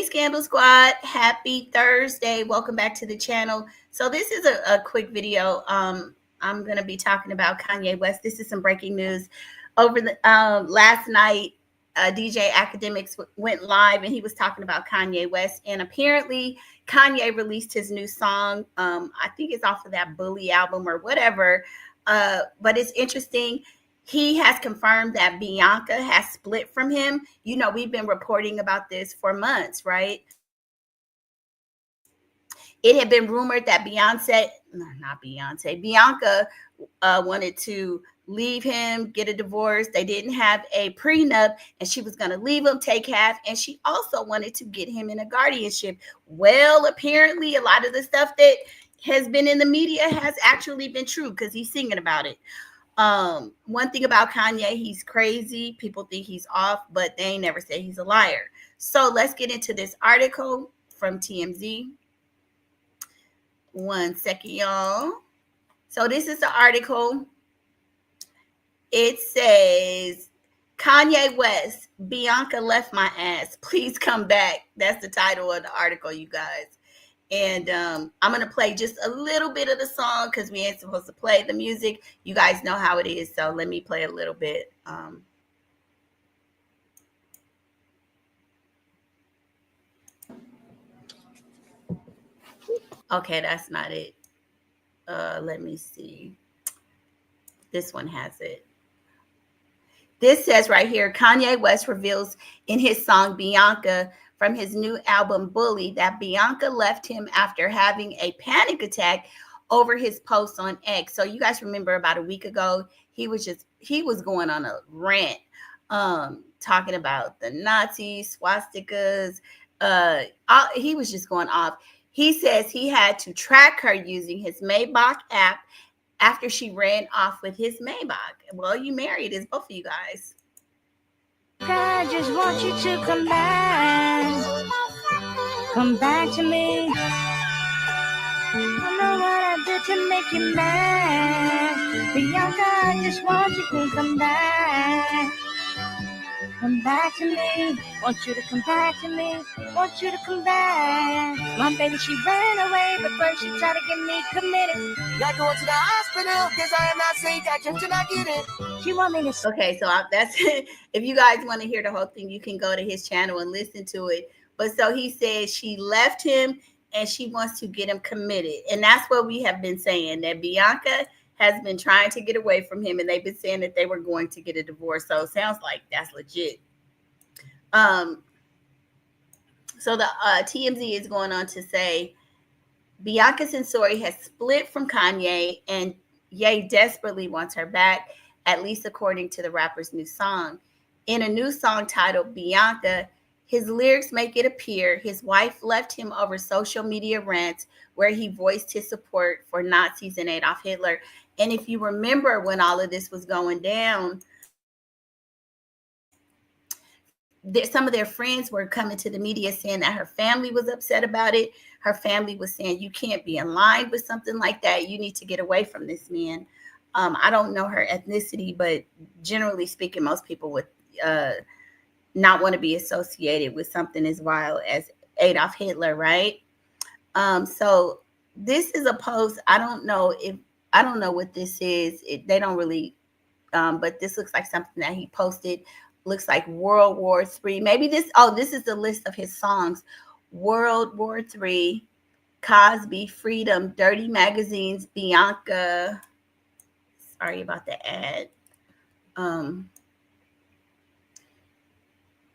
Scandal Squad, happy Thursday. Welcome back to the channel. So this is a quick video. I'm going to be talking about Kanye West. This is some breaking news. Over the last night, DJ Academics went live and he was talking about Kanye West. And apparently Kanye released his new song. I think it's off of that Bully album or whatever. But it's interesting. He has confirmed that Bianca has split from him. You know, we've been reporting about this for months, right? It had been rumored that Bianca wanted to leave him, get a divorce. They didn't have a prenup, and she was going to leave him, take half, and she also wanted to get him in a guardianship. Well, apparently a lot of the stuff that has been in the media has actually been true because he's singing about it. One thing about Kanye, he's crazy. People think he's off, but they ain't never said he's a liar. So let's get into this article from TMZ. One second, y'all. So this is the article. It says, Kanye West, Bianca left my ass. Please come back. That's the title of the article, you guys. And I'm going to play just a little bit of the song because we ain't supposed to play the music. You guys know how it is. So let me play a little bit. Okay, that's not it. Let me see. This one has it. This says right here, Kanye West reveals in his song Bianca from his new album Bully that Bianca left him after having a panic attack over his post on X. So you guys remember about a week ago, he was going on a rant talking about the Nazis, swastikas. He was just going off. He says he had to track her using his Maybach app after she ran off with his Maybach. Well, you married as both of you guys. I just want you to come back. Come back to me. I know what I did to make you mad. Bianca, I just want you to come back. Come back to me. Want you to come back to me. Want you to come back. My baby, she ran away, but first she tried to get me committed. Got going to the hospital because I am not safe. I just did not get it. She want me to. Okay, so that's if you guys want to hear the whole thing, you can go to his channel and listen to it. But so he says she left him and she wants to get him committed. And that's what we have been saying, that Bianca has been trying to get away from him, and they've been saying that they were going to get a divorce. So it sounds like that's legit. So the TMZ is going on to say Bianca Censori has split from Kanye, and Ye desperately wants her back, at least according to the rapper's new song. In a new song titled Bianca, his lyrics make it appear his wife left him over social media rants where he voiced his support for Nazis and Adolf Hitler. And if you remember when all of this was going down, some of their friends were coming to the media saying that her family was upset about it. Her family was saying, you can't be in line with something like that. You need to get away from this man. I don't know her ethnicity, but generally speaking, most people would not want to be associated with something as vile as Adolf Hitler, right? So this is a post. I don't know what this is. They don't really, but this looks like something that he posted. Looks like World War III. Maybe this is the list of his songs. World War III, Cosby, Freedom, Dirty Magazines, Bianca. Sorry about the ad.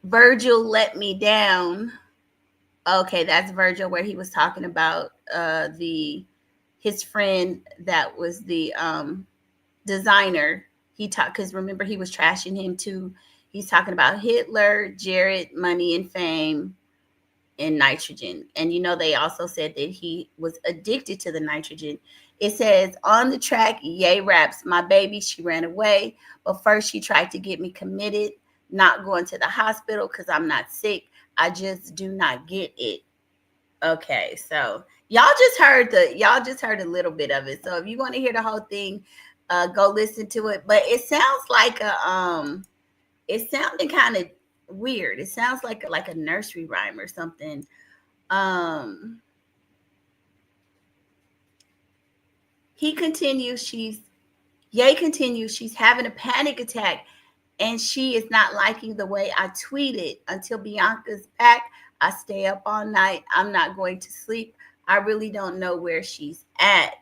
Virgil Let Me Down. Okay, that's Virgil, where he was talking about his friend that was the designer. He talked, because remember he was trashing him too. He's talking about Hitler, Jared, money and fame, and nitrogen. And you know, they also said that he was addicted to the nitrogen. It says on the track, Ye raps, my baby, she ran away. But first she tried to get me committed, not going to the hospital because I'm not sick. I just do not get it. Okay, so y'all just heard a little bit of it. So if you want to hear the whole thing, go listen to it. But it sounds like it sounded kind of weird. It sounds like a nursery rhyme or something. Um, he continues. Ye continues. She's having a panic attack, and she is not liking the way I tweeted. Until Bianca's back, I stay up all night. I'm not going to sleep. I really don't know where she's at.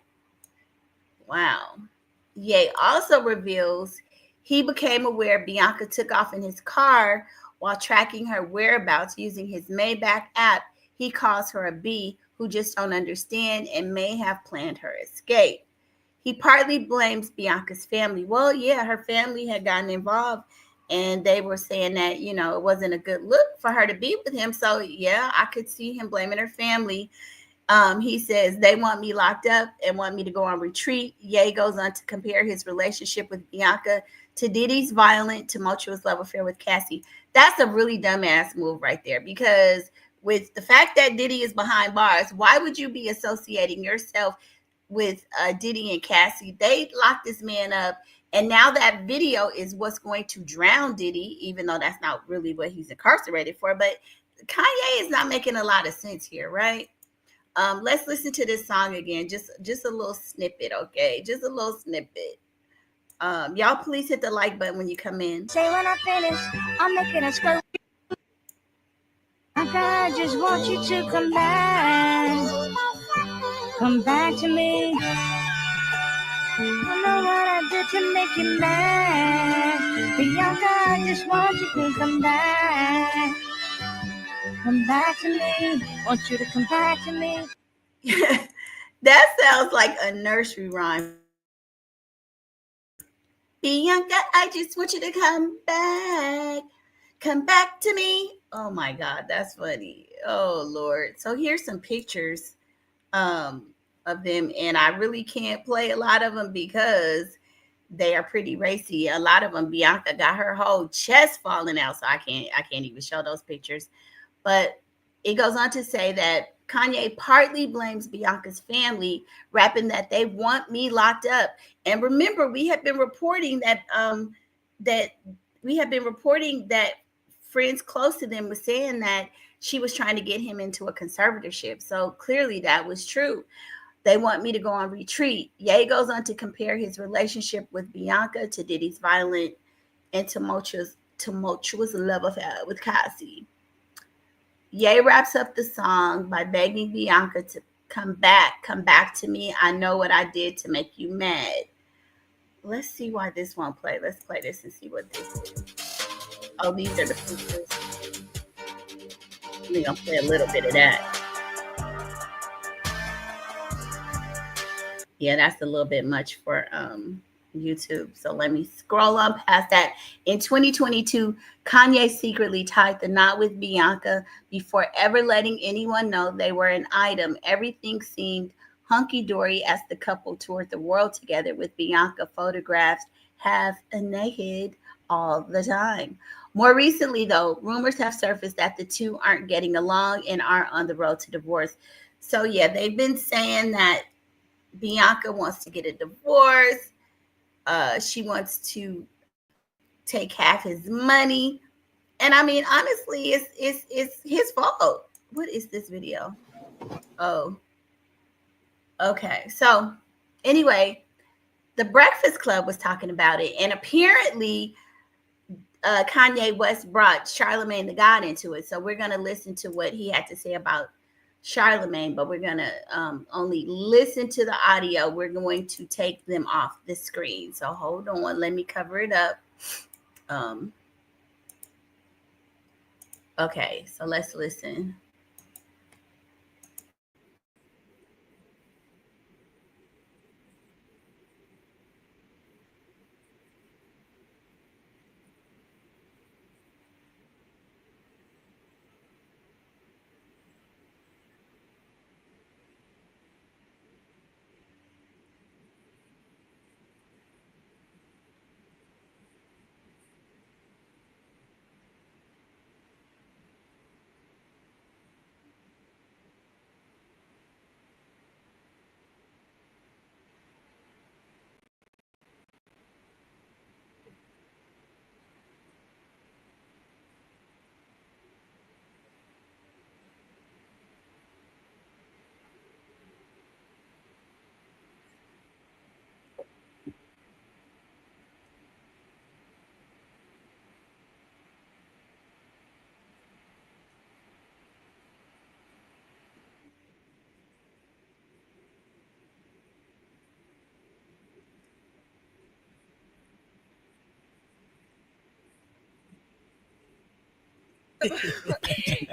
Wow. Ye also reveals he became aware Bianca took off in his car while tracking her whereabouts using his Maybach app. He calls her a bee who just don't understand and may have planned her escape. He partly blames Bianca's family. Well, yeah, her family had gotten involved and they were saying that, it wasn't a good look for her to be with him. So, yeah, I could see him blaming her family. He says they want me locked up and want me to go on retreat. Ye goes on to compare his relationship with Bianca to Diddy's violent, tumultuous love affair with Cassie. That's a really dumbass move right there, because with the fact that Diddy is behind bars, why would you be associating yourself with Diddy and Cassie? They locked this man up, and now that video is what's going to drown Diddy, even though that's not really what he's incarcerated for. But Kanye is not making a lot of sense here, right? Let's listen to this song again. Just a little snippet, okay? Just a little snippet. Y'all please hit the like button when you come in. Say when I finish, I'm making a skirt. I just want you to come back. Come back to me. I know what I did to make you mad. Bianca, I just want you to come back. Come back to me. Want you to come back to me. That sounds like a nursery rhyme. Bianca, I just want you to come back. Come back to me. Oh my God, that's funny. Oh Lord. So here's some pictures um, of them, and I really can't play a lot of them because they are pretty racy. A lot of them, Bianca got her whole chest falling out, so I can't even show those pictures. But it goes on to say that Kanye partly blames Bianca's family, rapping that they want me locked up. And remember, we have been reporting that we have been reporting that friends close to them were saying that she was trying to get him into a conservatorship. So clearly that was true. They want me to go on retreat. Ye goes on to compare his relationship with Bianca to Diddy's violent and tumultuous love affair with Cassie. Ye wraps up the song by begging Bianca to come back to me. I know what I did to make you mad. Let's see why this won't play. Let's play this and see what this is. Oh, these are the pictures. We're gonna play a little bit of that. Yeah, that's a little bit much for YouTube. So let me scroll on past that. In 2022, Kanye secretly tied the knot with Bianca before ever letting anyone know they were an item. Everything seemed hunky dory as the couple toured the world together, with Bianca photographed half naked all the time. More recently, though, rumors have surfaced that the two aren't getting along and are on the road to divorce. So, yeah, they've been saying that Bianca wants to get a divorce. She wants to take half his money, and I mean, honestly, it's his fault. What is this video? Oh, okay. So anyway, the Breakfast Club was talking about it, and apparently, Kanye West brought Charlemagne the God into it. So we're gonna listen to what he had to say about Charlemagne, but we're gonna only listen to the audio. We're going to take them off the screen. So hold on, let me cover it up. Um, okay, so let's listen.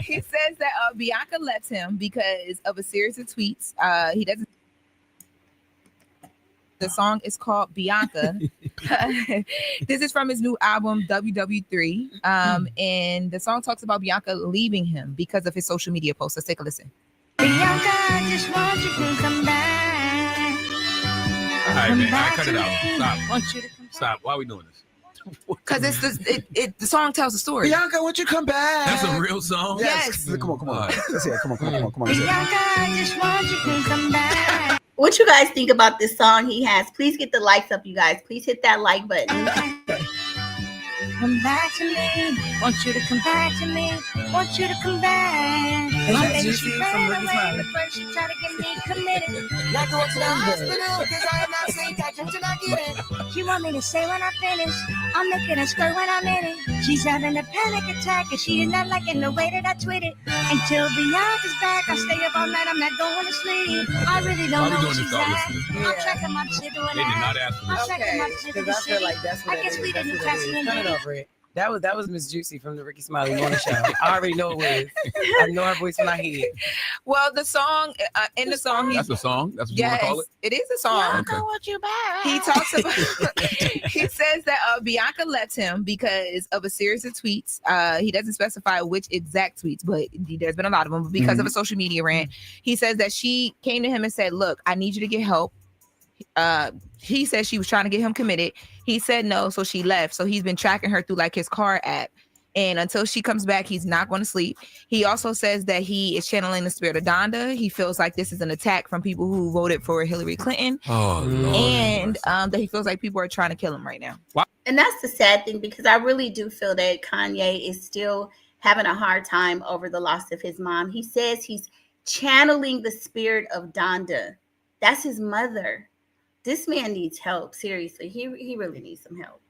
He says that Bianca left him because of a series of tweets. He doesn't. The song is called Bianca. This is from his new album WW3, and the song talks about Bianca leaving him because of his social media posts. Let's take a listen. Bianca, I just want you to come back. All right, man. I cut it out. I want you to come back. Stop. Why are we doing this? Because the song tells the story. Bianca, won't you come back? That's a real song? Yes. Come on. All right. Let's hear it. Come on. Bianca, I just want you to come back. What you guys think about this song he has? Please get the likes up, you guys. Please hit that like button. Come back to me. Want you to come back to me. Want you to come back. That's Juicy from Ricky Smiley. First you try to get me committed. Not go to the hospital, cause I am not saying that you're not getting. She want me to say when I finish, I'm making her skirt when I'm in it. She's having a panic attack and she is not liking the way that I tweet it. Until Bianca's back, I stay up all night, I'm not going to sleep. I really don't know where she's at. I'm tracking my shit doing They did not that. ask for I'm this. tracking my shit Because doing I feel like that's what I guess that we is. didn't That's catch what it it in is. Turn it there. over it. That was Miss Juicy from the Ricky Smiley Morning Show. I already know it was. I know her voice when I hear it. Well, the song in the song, That's a song? That's what you want yes, to call it? it is a song. Okay. I want you back. He talks about. He says that Bianca left him because of a series of tweets. He doesn't specify which exact tweets, but there's been a lot of them. But because of a social media rant, he says that she came to him and said, "Look, I need you to get help." He said she was trying to get him committed. He said no, so she left. So he's been tracking her through like his car app. And until she comes back, he's not going to sleep. He also says that he is channeling the spirit of Donda. He feels like this is an attack from people who voted for Hillary Clinton. Oh, Lord. And that he feels like people are trying to kill him right now. And that's the sad thing, because I really do feel that Kanye is still having a hard time over the loss of his mom. He says he's channeling the spirit of Donda. That's his mother. This man needs help. Seriously, he really needs some help.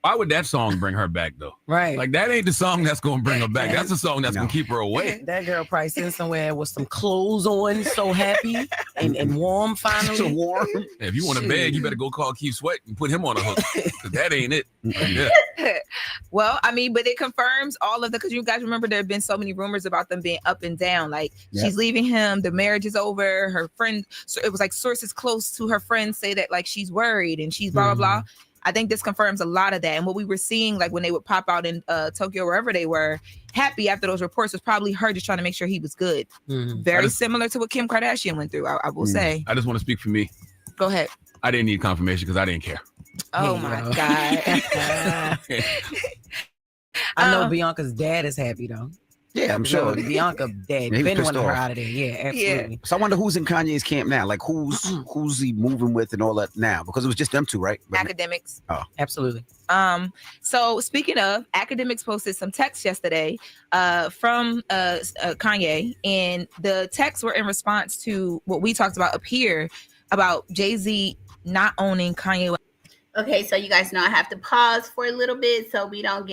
Why would that song bring her back, though? Right. Like, that ain't the song that's going to bring her back. That's the song that's going to keep her away. That girl probably sitting somewhere with some clothes on, so happy and warm finally. So warm. If you want a bag, you better go call Keith Sweat and put him on a hook. 'Cause that ain't it. Yeah. Well, I mean, but it confirms all of the, because you guys remember there have been so many rumors about them being up and down. Like, she's leaving him, the marriage is over, her friend, so it was like sources close to her friends say that like she's worried and she's blah, blah, blah. I think this confirms a lot of that. And what we were seeing, like when they would pop out in Tokyo, wherever they were, happy after those reports, was probably her just trying to make sure he was good. Very similar to what Kim Kardashian went through, I will say. I just want to speak for me. Go ahead. I didn't need confirmation because I didn't care. Oh, my God. I know Bianca's dad is happy, though. Yeah, I'm sure. Bianca dad He was been pissed wanting her off. out of there. Yeah, absolutely. So I wonder who's in Kanye's camp now. Like who's he moving with and all that now? Because it was just them two, right? But, Academics. Absolutely. So speaking of, Academics posted some texts yesterday from Kanye, and the texts were in response to what we talked about up here about Jay-Z not owning Kanye. Okay, so you guys know I have to pause for a little bit so we don't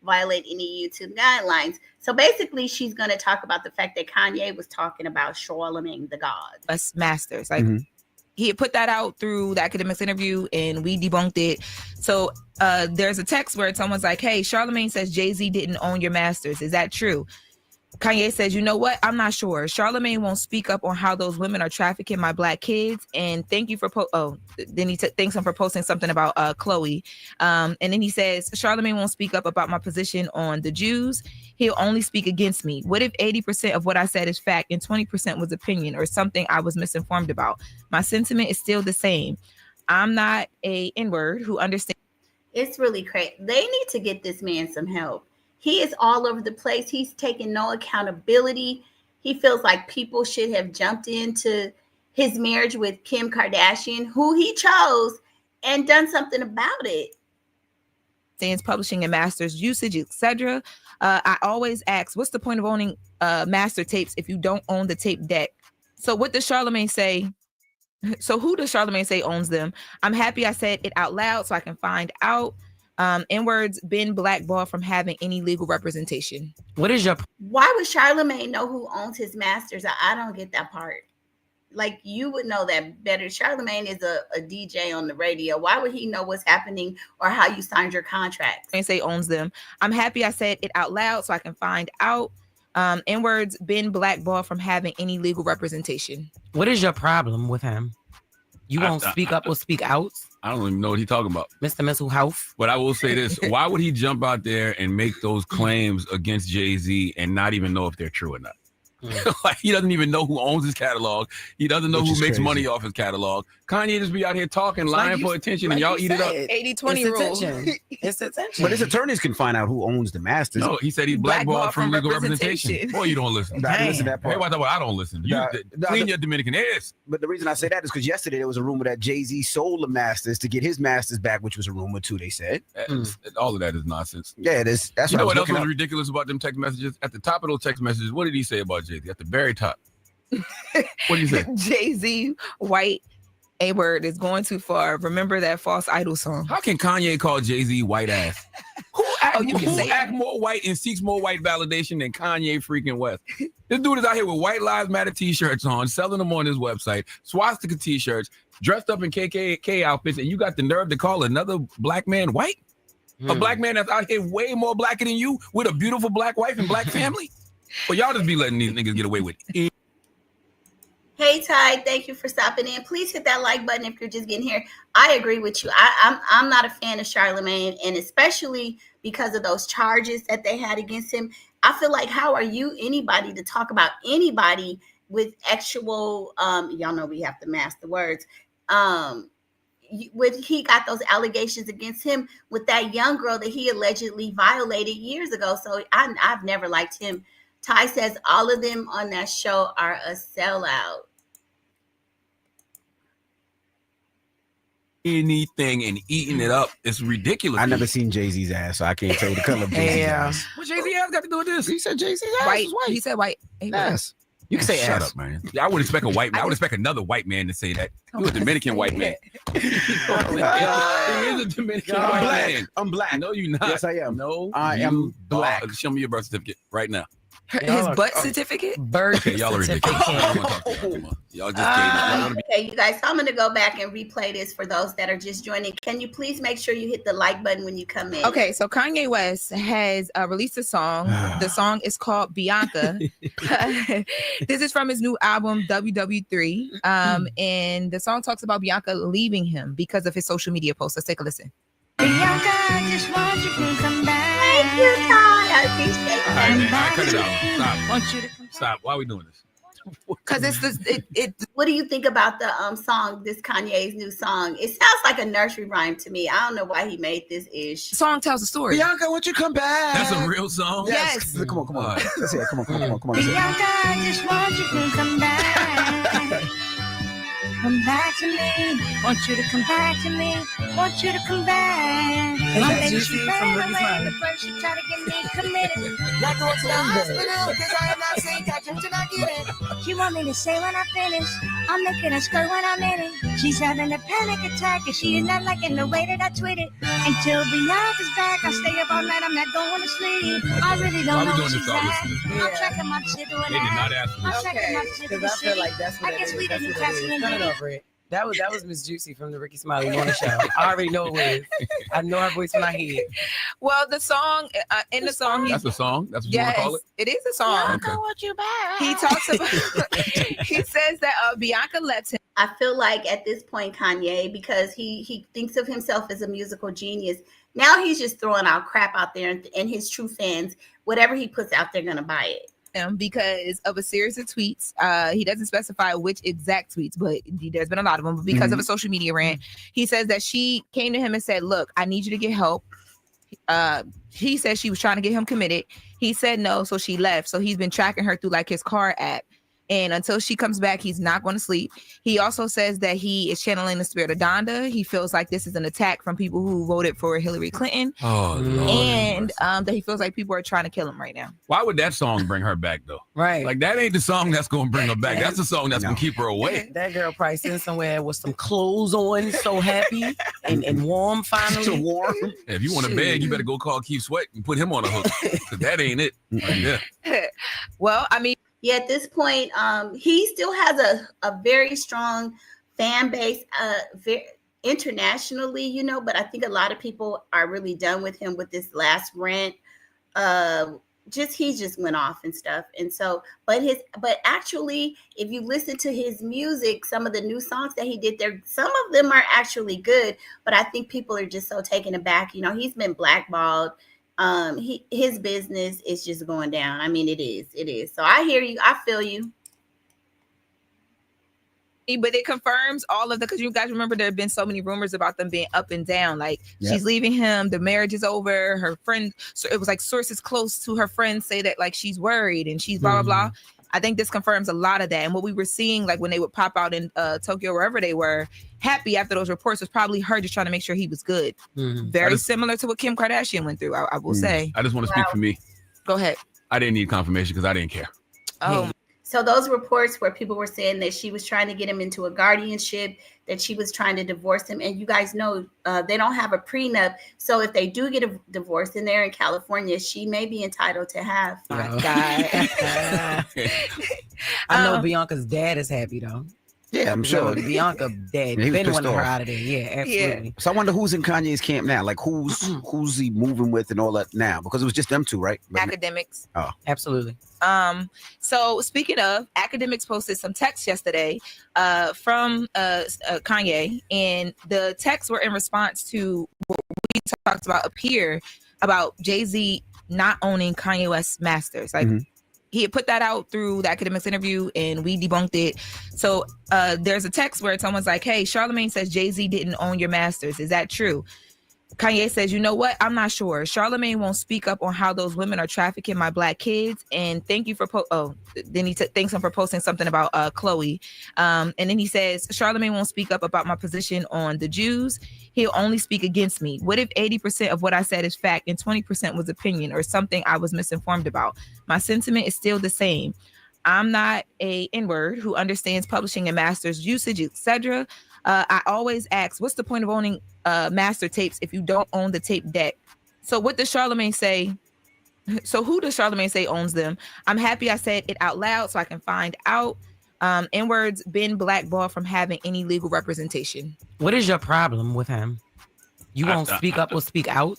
violate any YouTube guidelines. So basically, she's going to talk about the fact that Kanye was talking about Charlemagne the God. Us masters. Like, he had put that out through the Academics interview and we debunked it. So there's a text where someone's like, hey, Charlemagne says Jay-Z didn't own your masters. Is that true? Kanye says, you know what? I'm not sure. Charlemagne won't speak up on how those women are trafficking my black kids. And thank you for then he thanks him for posting something about Chloe. And then he says, Charlemagne won't speak up about my position on the Jews. He'll only speak against me. What if 80% of what I said is fact and 20% was opinion or something I was misinformed about? My sentiment is still the same. I'm not a N-word who understands. It's really crazy. They need to get this man some help. He is all over the place. He's taking no accountability. He feels like people should have jumped into his marriage with Kim Kardashian, who he chose, and done something about it. Publishing and masters usage, etc. I always ask, what's the point of owning master tapes if you don't own the tape deck? So what does Charlemagne say? So who does Charlemagne say owns them? I'm happy I said it out loud so I can find out. N-words been blackballed from having any legal representation. What is your... Why would Charlemagne know who owns his masters? I don't get that part. like you would know that better. Charlemagne is a DJ on the radio. Why would he know what's happening or how you signed your contracts? And say owns them. I'm happy I said it out loud so I can find out. N-words been blackballed from having any legal representation. What is your problem with him? You won't speak up or speak out? I don't even know what he's talking about. Mr. Mental Health. But I will say this. Why would he jump out there and make those claims against Jay-Z and not even know if they're true or not? Like, he doesn't even know who owns his catalog. He doesn't know who makes money off his catalog. Kanye just be out here talking, lying for attention, and y'all eat it up. 80-20 rule. It's attention. But his attorneys can find out who owns the masters. No, he said he's blackballed from legal representation. Boy, you don't listen. I listen to that part. Everybody thought, I don't listen. You clean your Dominican ears. But the reason I say that is because yesterday there was a rumor that Jay-Z sold the masters to get his masters back, which was a rumor too, they said. All of that is nonsense. Yeah, it is. That's you know what else was ridiculous about them text messages? At the top of those text messages, what did he say about Jay-Z? At the very top. What do you say? Jay-Z, white, A-word is going too far. Remember that False Idol song? How can Kanye call Jay-Z white ass? Who act more white and seeks more white validation than Kanye freaking West? This dude is out here with White Lives Matter t-shirts on, selling them on his website, swastika t-shirts, dressed up in KKK outfits, and you got the nerve to call another black man white? A black man that's out here way more blacker than you with a beautiful black wife and black family? Well, y'all just be letting these niggas get away with it. Hey Ty, thank you for stopping in. Please hit that like button if you're just getting here. I agree with you. I'm not a fan of Charlemagne, and especially because of those charges that they had against him. I feel like, how are you anybody to talk about anybody with actual y'all know we have to mask the words. When he got those allegations against him with that young girl that he allegedly violated years ago. So I've never liked him. Ty says all of them on that show are a sellout. Anything and eating it up. It's ridiculous. I never seen Jay-Z's ass, so I can't tell you the color of Jay-Z's ass. What Jay-Z ass got to do with this? He said Jay-Z's ass White. is white. He said white. Yes. You can say Shut ass. up, man. I would expect a white man. I would expect another white man to say that. You're a Dominican white man. He is a Dominican white man. I'm black. No, you're not. Yes, I am. No, I am black. Show me your birth certificate right now. His butt certificate? Birth Okay, y'all are ridiculous. I don't want to talk to y'all anymore. Y'all just Okay, you guys, so I'm going to go back and replay this for those that are just joining. Can you please make sure you hit the like button when you come in? Okay, so Kanye West has released a song. The song is called Bianca. This is from his new album, WW3. And the song talks about Bianca leaving him because of his social media posts. Let's take a listen. Bianca, I just want you to come back. Thank you, Ty. I appreciate that. All right, man. All right, cut it out. Stop. Want you to come Stop. Why are we doing this? Because it's What do you think about the song, this Kanye's new song? It sounds like a nursery rhyme to me. I don't know why he made this ish. the song tells a story. Bianca, won't you come back? That's a real song? Yes. Come on. All right. Let's hear it. Come on. Let's hear it. Bianca, I just want you to come back. Come back to me. Want you to come back to me. Want you to come back. that Juicy from Ricky Smiley? First you try to get me committed. Like go to the hospital, cause I am not sick, I just not get it. She want me to say when I finish, I'm making her skirt when I'm in it. She's having a panic attack and she is not liking the way that I tweet it. Until Bianca's back, I stay up all night, I'm not going to sleep. I really Why don't we know doing where this she's all at. this? I'm tracking my shit doing They did not that. ask for I'm this. tracking my shit Because I feel like that's what I guess it we is. That's didn't what catch it me is. in Turn it the over it. That was Miss Juicy from the Ricky Smiley Morning Show. I already know it was. I know her voice when I hear it. Well, the song, in the song, That's a song? That's what you want to yes, call it? it is a song. Okay. I want you back. He talks about, he says that Bianca left him. I feel like at this point, Kanye, because he thinks of himself as a musical genius, now he's just throwing out crap out there, and his true fans, whatever he puts out, they're going to buy it. Him because of a series of tweets. He doesn't specify which exact tweets, but there's been a lot of them. But because of a social media rant, he says that she came to him and said, "Look, I need you to get help." He said she was trying to get him committed. He said no, so she left. So he's been tracking her through like his car app. And until she comes back, he's not going to sleep. He also says that he is channeling the spirit of Donda. He feels like this is an attack from people who voted for Hillary Clinton. Oh, Lord. And that he feels like people are trying to kill him right now. Why would that song bring her back, though? Right. Like, that ain't the song that's going to bring her back. That's the song that's going to keep her away. That girl probably sitting somewhere with some clothes on, so happy and warm finally. So warm. If you want to beg, you better go call Keith Sweat and put him on a hook. Because that ain't it. Right there. Well, I mean, Yeah, at this point, he still has a very strong fan base, very internationally, but I think a lot of people are really done with him with this last rant. Uh, he just went off and stuff, and so, but actually, if you listen to his music, some of the new songs that he did there, some of them are actually good, but I think people are just so taken aback. He's been blackballed. His business is just going down. I mean, it is. So I hear you. I feel you. But it confirms all of because you guys remember there have been so many rumors about them being up and down. Like she's leaving him, the marriage is over. Her friend, so it was like sources close to her friends say that like she's worried and she's blah blah blah. I think this confirms a lot of that. And what we were seeing, like when they would pop out in Tokyo, wherever they were, happy after those reports was probably her just trying to make sure he was good. Very similar to what Kim Kardashian went through. I will say. I just want to speak for me. Go ahead. I didn't need confirmation because I didn't care. Oh. So those reports where people were saying that she was trying to get him into a guardianship, that she was trying to divorce him. And you guys know they don't have a prenup. So if they do get a divorce and they're in California, she may be entitled to have. Oh my God. I know Bianca's dad is happy though. Yeah, I'm sure. Bianca dad been wanting her out of there. Yeah, absolutely. Yeah. So I wonder who's in Kanye's camp now. Like who's he moving with and all that now? Because it was just them two, right? Academics. Oh, absolutely. So speaking of, Academics posted some texts yesterday from Kanye, and the texts were in response to what we talked about up here about Jay-Z not owning Kanye West's masters. Like he had put that out through the Academics interview and we debunked it. So there's a text where someone's like, hey, Charlamagne says Jay-Z didn't own your masters. Is that true? Kanye says, you know what? I'm not sure. Charlamagne won't speak up on how those women are trafficking my black kids. And thank you for then he thanks him for posting something about Chloe. And then he says, Charlamagne won't speak up about my position on the Jews. He'll only speak against me. What if 80% of what I said is fact and 20% was opinion or something I was misinformed about? My sentiment is still the same. I'm not a N-word who understands publishing and master's usage, etc. I always ask, what's the point of owning master tapes if you don't own the tape deck? So what does Charlamagne say? So who does Charlamagne say owns them? I'm happy I said it out loud so I can find out. N-words been blackballed from having any legal representation. What is your problem with him? You won't speak up or speak out?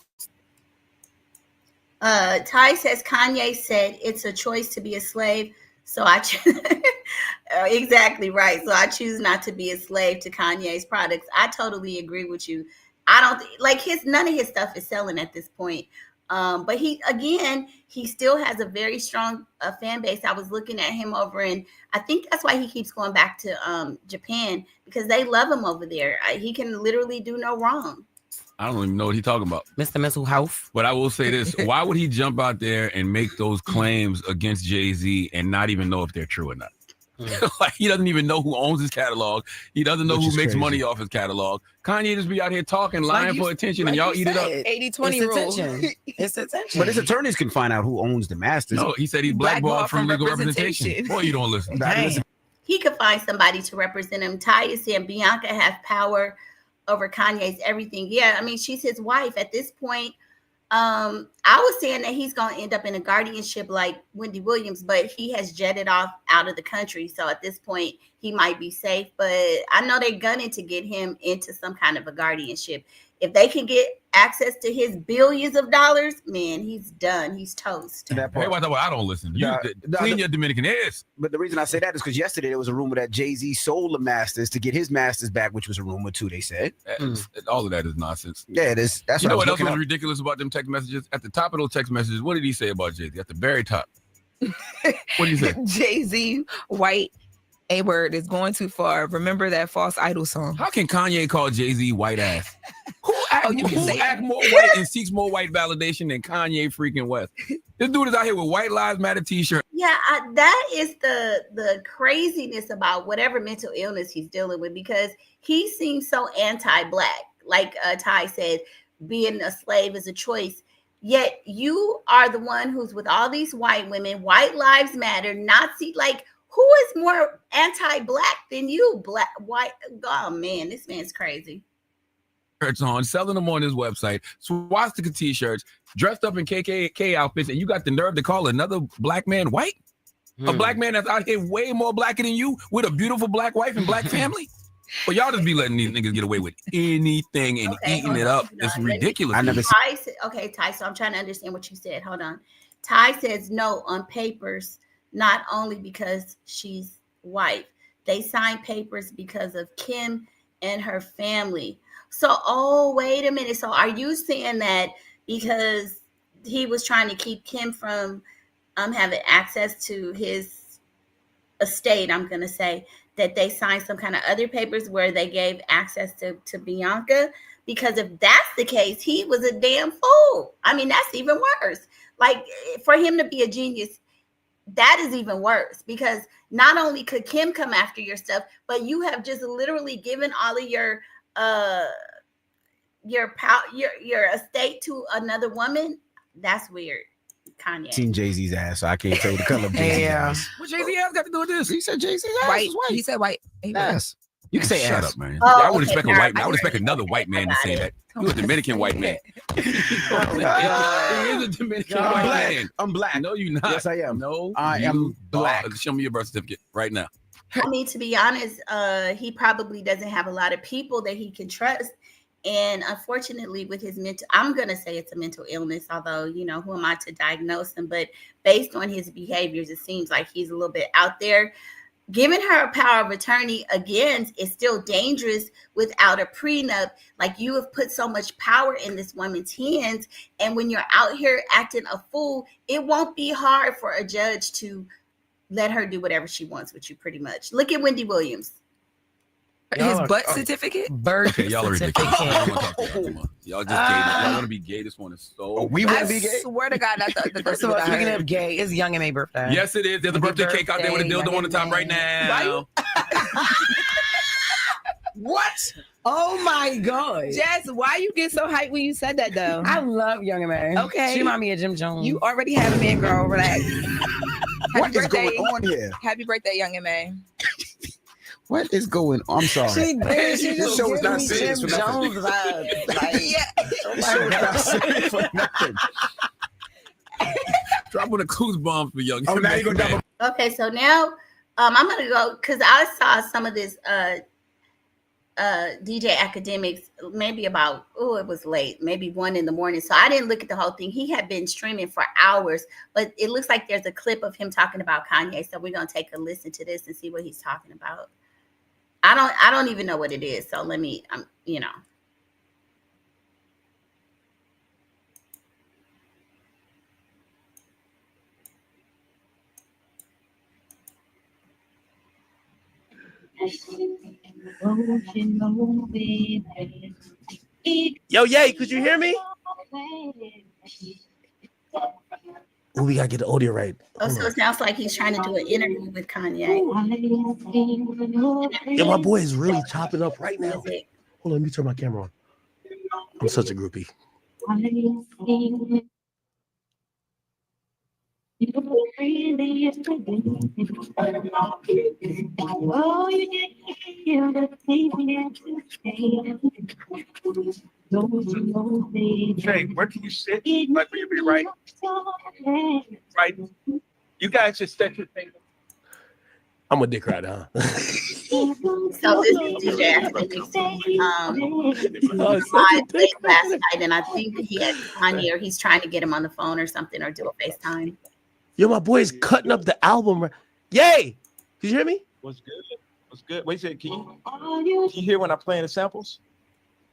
Ty says Kanye said it's a choice to be a slave. So exactly right. So I choose not to be a slave to Kanye's products. I totally agree with you. I don't like none of his stuff is selling at this point. But he still has a very strong fan base. I was looking at him over in, I think that's why he keeps going back to Japan, because they love him over there. He can literally do no wrong. I don't even know what he's talking about. Mr. Mental Health. But I will say this. Why would he jump out there and make those claims against Jay-Z and not even know if they're true or not? Like he doesn't even know who owns his catalog. He doesn't know who makes money off his catalog. Kanye just be out here talking, lying for attention, and y'all eat it up. 80-20 rule. It's attention. But his attorneys can find out who owns the masters. No, he said he's blackballed from legal representation. Boy, you don't listen. He could find somebody to represent him. Ty is saying Bianca has power over Kanye's everything. Yeah, I mean, she's his wife at this point. I was saying that he's going to end up in a guardianship like Wendy Williams, but he has jetted off out of the country. So at this point, he might be safe. But I know they're gunning to get him into some kind of a guardianship. If they can get access to his billions of dollars, man, he's done. He's toast. Hey, I don't listen. Clean your Dominican ears. But the reason I say that is because yesterday there was a rumor that Jay-Z sold the masters to get his masters back, which was a rumor too, they said. All of that is nonsense. Yeah, it is. That's what else was ridiculous about them text messages? At the top of those text messages, what did he say about Jay-Z? At the very top. What did he say? Jay-Z, white, A-word is going too far. Remember that False Idol song. How can Kanye call Jay-Z white ass? Who act more white and seeks more white validation than Kanye freaking West? This dude is out here with White Lives Matter t-shirt. Yeah, that is the craziness about whatever mental illness he's dealing with, because he seems so anti-black. Like Ty said, being a slave is a choice. Yet you are the one who's with all these white women, White Lives Matter, Nazi, like who is more anti-black than you? Black, white. Oh man, this man's crazy. On, selling them on his website, swastika t-shirts, dressed up in KKK outfits, and you got the nerve to call another black man white? A black man that's out here way more blacker than you with a beautiful black wife and black family. But y'all just be letting these niggas get away with anything and eating it up. It's ridiculous. I never Ty said, okay, Ty, so I'm trying to understand what you said. Hold on. Ty says no on papers, not only because she's white. They signed papers because of Kim and her family. So, oh, wait a minute. So are you saying that because he was trying to keep Kim from having access to his estate, I'm going to say, that they signed some kind of other papers where they gave access to Bianca? Because if that's the case, he was a damn fool. I mean, that's even worse. Like, for him to be a genius, that is even worse, because not only could Kim come after your stuff, but you have just literally given all of your estate to another woman. That's weird. Kanye. Seen Jay-Z's ass, so I can't tell you the color of Jay-Z's ass. What Jay-Z ass got to do with this? He said Jay-Z's ass White. is white. He said white. Yes. You can say Shut ass. up, man. Oh, I would okay, expect a all white. right. I would expect another white man to say that. You a Dominican white man. He is a Dominican white man. I'm black. No, you not. Yes, I am. No, I you am black. Show me your birth certificate right now. I mean, to be honest, he probably doesn't have a lot of people that he can trust. And unfortunately, with his mental, I'm going to say it's a mental illness, although, you know, who am I to diagnose him? But based on his behaviors, it seems like he's a little bit out there. Giving her a power of attorney, again, is still dangerous without a prenup. Like, you have put so much power in this woman's hands. And when you're out here acting a fool, it won't be hard for a judge to let her do whatever she wants with you, pretty much. Look at Wendy Williams. His butt certificate? Birth Okay, y'all are ridiculous. certificate. I don't want to talk to y'all anymore. Y'all just gay. Y'all want to be gay. This one is so. We I want to be gay. swear to God, that's the First of all, speaking of gay, it's Young M.A. birthday. Yes, it is. There's a Happy birthday cake out there with a dildo birthday, on the top right now. What? Oh my God. Jess, why you get so hyped when you said that, though? I love Young M.A. Okay. She remind me of Jim Jones. You already have a man, girl. Relax. What is going on here? Happy birthday, Young M.A. What is going on? I'm sorry. She did. She This just show is gave not me serious Jim for nothing. Jones vibes. Like, This show is not serious for nothing. Dropping the clues bombs for young. Oh, now you're gonna drop Okay, so now I'm gonna go, because I saw some of this DJ Academics maybe about, it was late, maybe 1 a.m. So I didn't look at the whole thing. He had been streaming for hours, but it looks like there's a clip of him talking about Kanye. So we're gonna take a listen to this and see what he's talking about. I don't even know what it is. So let me, you know. Yo, Yay, could you hear me? Oh, we gotta get the audio right. Oh, so it sounds like he's trying to do an interview with Kanye. Yeah, my boy is really chopping up right now. Hold on, let me turn my camera on. I'm such a groupie. Jay, where can you sit? Like, will you be right? Right. You guys just set your thing. I'm a dick rider, huh? So this is DJ Academics. Live late last night, and I think he had Kanye, or he's trying to get him on the phone or something, or do a FaceTime. Yo, my boy is cutting up the album. Yay! Did you hear me? What's good? What's good? Wait a second. Can you hear when I'm playing the samples?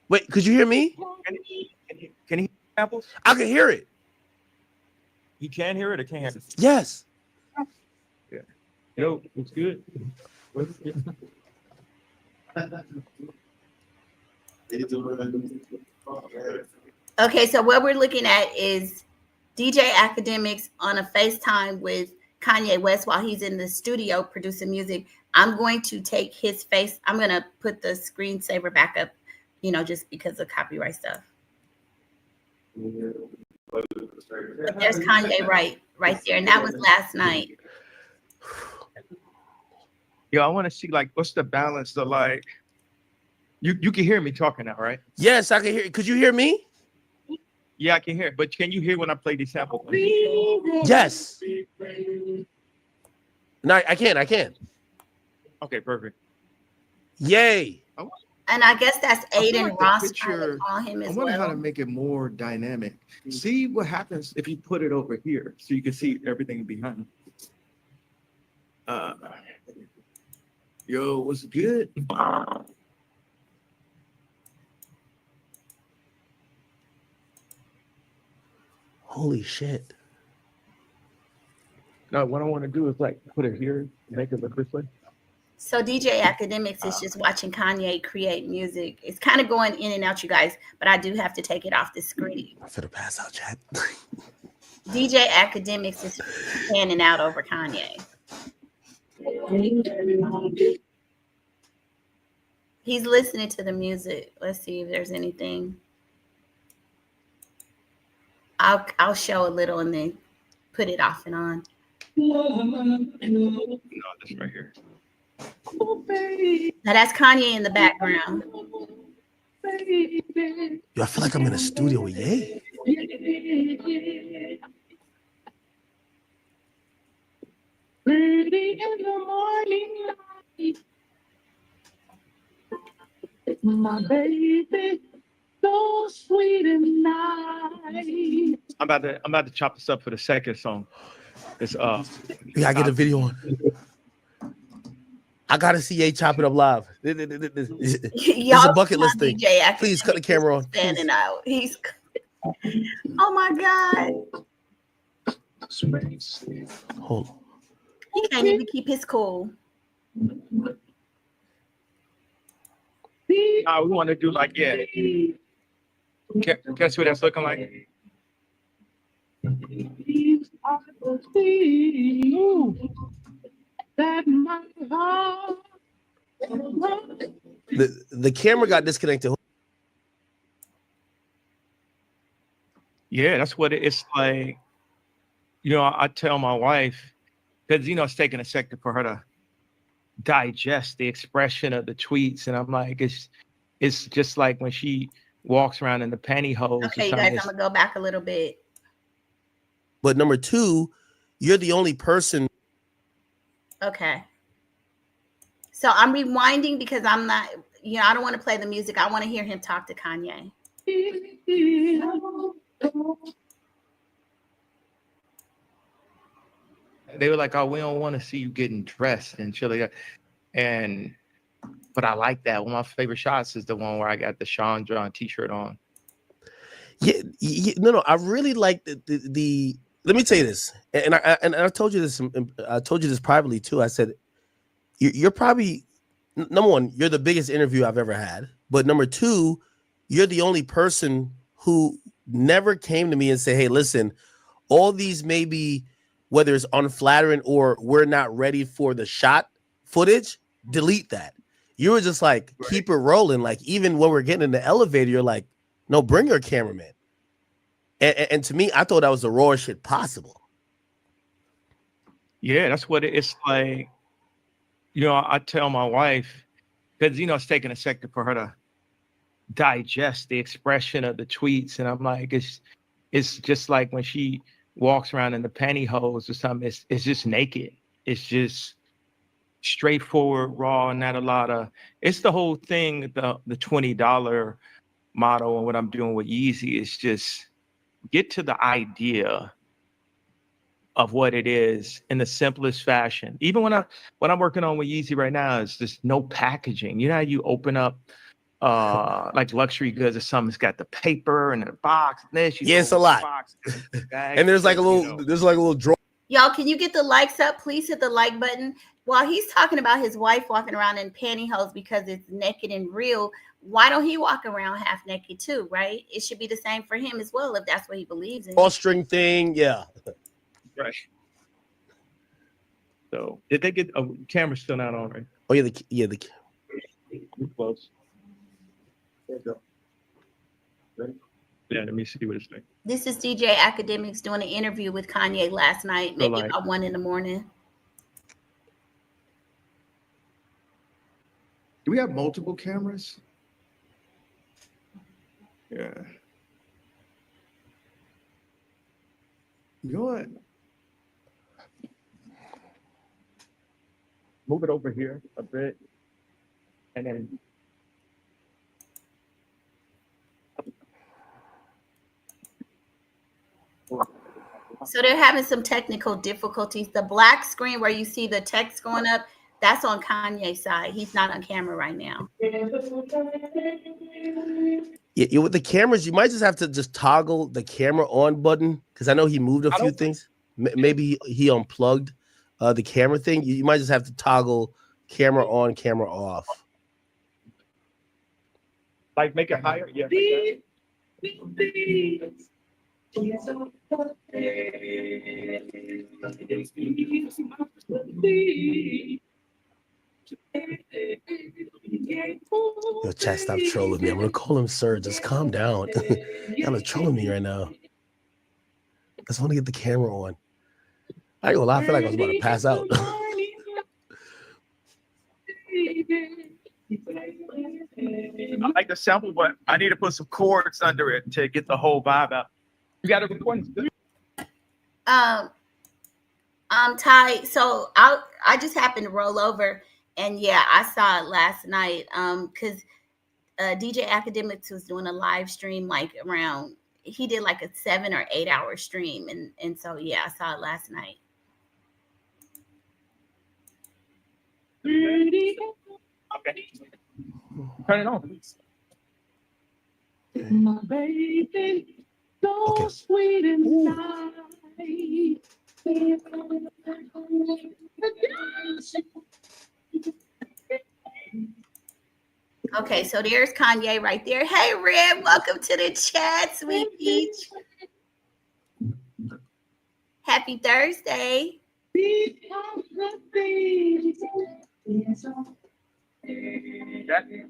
Wait, could you hear me? Can he hear samples? I can hear it. He can hear it or can't? Yes. Yeah. Yo, what's good? What's good? Okay, so what we're looking at is DJ Academics on a FaceTime with Kanye West while he's in the studio producing music. I'm going to take his face. I'm going to put the screensaver back up, you know, just because of copyright stuff. But there's Kanye right there. And that was last night. Yo, I want to see, like, what's the balance of, like, you can hear me talking now, right? Yes, I can hear. Could you hear me? Yeah, I can hear it. But can you hear when I play these samples? Yes. No, I can't. Okay, perfect. Yay. And I guess that's I feel Aiden like the Ross trying to picture. call him I as wonder how to well. make it more dynamic. See what happens if you put it over here, so you can see everything behind. Uh, yo, what's good? Holy shit. No, what I want to do is like put it here, make it look this way. So DJ Academics is just watching Kanye create music. It's kind of going in and out, you guys, but I do have to take it off the screen. I'm finna pass out, chat. DJ Academics is panning out over Kanye. He's listening to the music. Let's see if there's anything. I'll show a little and then put it off and on. No, this right here. Now that's Kanye in the background. Yo, I feel like I'm in a studio with Ye. Pretty in the morning light, my baby, so sweet and nice. I'm about to chop this up for the second song. It's Yeah, I get a video on. I gotta see Ye chop it up live. This is a bucket list thing. Please cut the camera on. Standing out. He's. Oh my God. Hold on. He can't even keep his cool. we want to do like Guess what that's looking like? The camera got disconnected. Yeah, that's what it's like. I tell my wife, because it's taking a second for her to digest the expression of the tweets, and I'm like, it's just like when she walks around in the pantyhose. Okay, you guys, I'm gonna go back a little bit. But number two, you're the only person. Okay. So I'm rewinding because I'm not, I don't want to play the music. I want to hear him talk to Kanye. They were like, "Oh, we don't want to see you getting dressed and shit like that." But I like that. One of my favorite shots is the one where I got the Sean John T-shirt on. Yeah, no. I really like the. Let me tell you this, and I told you this. I told you this privately too. I said, you're probably number one. You're the biggest interview I've ever had. But number two, you're the only person who never came to me and said, "Hey, listen, all these maybe." Whether it's unflattering or we're not ready for the shot footage, delete that. You were just like, keep it rolling. Like, even when we're getting in the elevator, you're like, no, bring your cameraman. And to me, I thought that was the rawest shit possible. Yeah, that's what it's like. I tell my wife, because, it's taking a second for her to digest the expression of the tweets. And I'm like, it's just like when she walks around in the pantyhose or something, it's just naked. It's just straightforward, raw, not a lot of. It's the whole thing. The $20 model and what I'm doing with Yeezy is just get to the idea of what it is in the simplest fashion. Even when I'm working on with Yeezy right now, it's just no packaging. You know how you open up like luxury goods or something, it's got the paper and the box and this. Yeah, it's a lot. And there's like a little drawer. Y'all, can you get the likes up? Please hit the like button. While he's talking about his wife walking around in pantyhose because it's naked and real, why don't he walk around half naked too, right? It should be the same for him as well if that's what he believes in. Drawstring thing, yeah. Right. So did they get a camera still not on, right? Oh yeah, the close. There you go. Ready? Yeah, let me see what it's like. This is DJ Academics doing an interview with Kanye last night, maybe about 1 a.m. Do we have multiple cameras? Yeah. You know what? move it over here a bit, and then So they're having some technical difficulties. The black screen where you see the text going up, that's on Kanye's side. He's not on camera right now. Yeah, with the cameras, you might just have to just toggle the camera on button because I know he moved a few things. Maybe he unplugged the camera thing. You might just have to toggle camera on, camera off. like make it higher. Yeah. Yo, chat, stop trolling me. I'm gonna call him sir. Just calm down. Y'all are trolling me right now. I just want to get the camera on. I ain't gonna lie, I feel like I was about to pass out. I like the sample, but I need to put some chords under it to get the whole vibe out. You got a recording? Ty, so I just happened to roll over and yeah, I saw it last night. Because DJ Academics was doing a live stream like around, he did like a 7 or 8 hour stream, and so yeah, I saw it last night. Okay. Turn it on. My baby, so sweet inside. Okay, so there's Kanye right there. Hey, Red, welcome to the chat, sweet peach. Happy Thursday.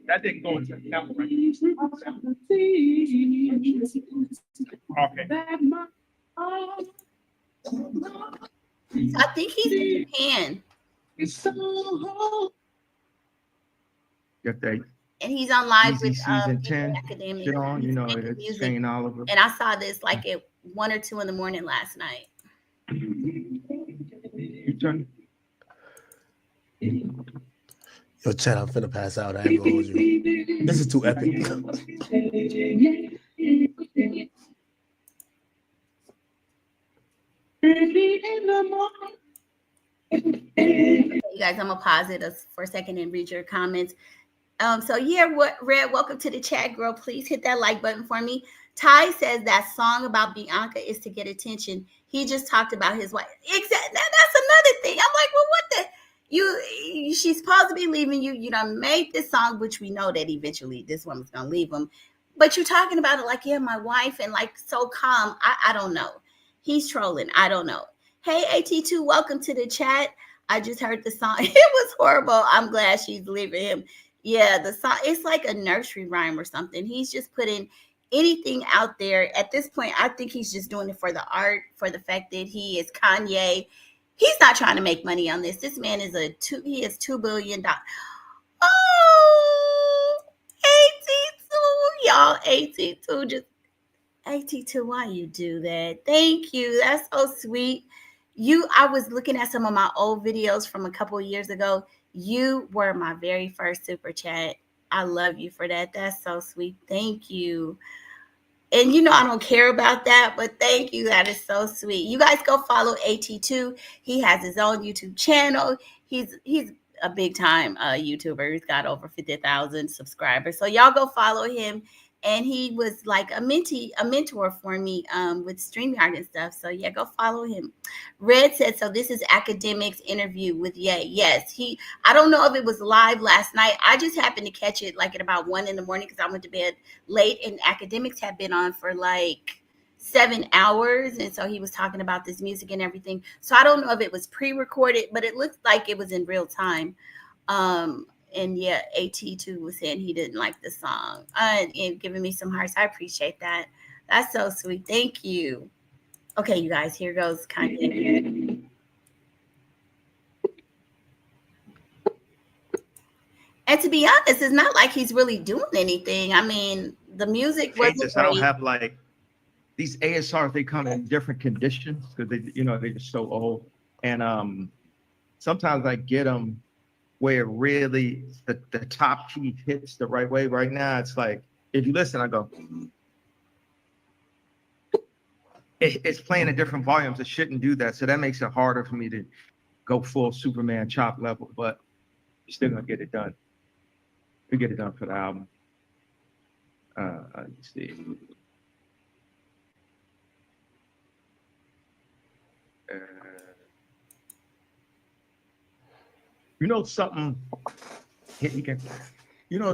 That didn't go into the camera, right? Okay. So I think he's in Japan. Get that. And he's on live Easy with season 10 Academics. shit on, you know, He's making it's music. Shane Oliver. And I saw this like at 1 or 2 in the morning last night. You turn. Yo, chat, I'm finna pass out. I ain't gonna hold you. This is too epic. You guys, I'm gonna pause it for a second and read your comments. So yeah, Red, welcome to the chat, girl. Please hit that like button for me. Ty says that song about Bianca is to get attention. He just talked about his wife. Exactly. That's another thing. I'm like, well, what the? She's supposed to be leaving you. You done made this song, which we know that eventually this woman's gonna leave him. But you're talking about it like, yeah, my wife, and like so calm. I don't know. He's trolling. I don't know. Hey, AT2, welcome to the chat. I just heard the song. It was horrible. I'm glad she's leaving him. Yeah, the song, it's like a nursery rhyme or something. He's just putting anything out there. At this point, I think he's just doing it for the art, for the fact that he is Kanye. He's not trying to make money on this. This man is he has $2 billion. Oh, AT2, y'all, AT2, just AT2, why you do that? Thank you. That's so sweet. I was looking at some of my old videos from a couple of years ago. You were my very first super chat. I love you for that. That's so sweet. Thank you. And you know, I don't care about that, but thank you. That is so sweet. You guys go follow AT2. He has his own YouTube channel. He's a big time YouTuber. He's got over 50,000 subscribers. So y'all go follow him. And he was like a mentor for me with StreamYard and stuff. So yeah, go follow him. Red said, so this is Academics interview with Ye. Yes, I don't know if it was live last night. I just happened to catch it like at about 1 in the morning because I went to bed late, and Academics had been on for like 7 hours. And so he was talking about this music and everything. So I don't know if it was pre-recorded, but it looked like it was in real time. And yeah, AT2 was saying he didn't like the song and giving me some hearts. I appreciate that. That's so sweet. Thank you. Okay, you guys, here goes Kanye. And to be honest, it's not like he's really doing anything. I mean, the music wasn't I don't have like these ASRs. They come in different conditions because they're just so old. And sometimes I get them where really the top key hits the right way. Right now, it's like, if you listen, I go, it's playing at different volumes. It shouldn't do that. So that makes it harder for me to go full Superman chop level, but you're still gonna get it done. We get it done for the album. Let's see. You know something? You know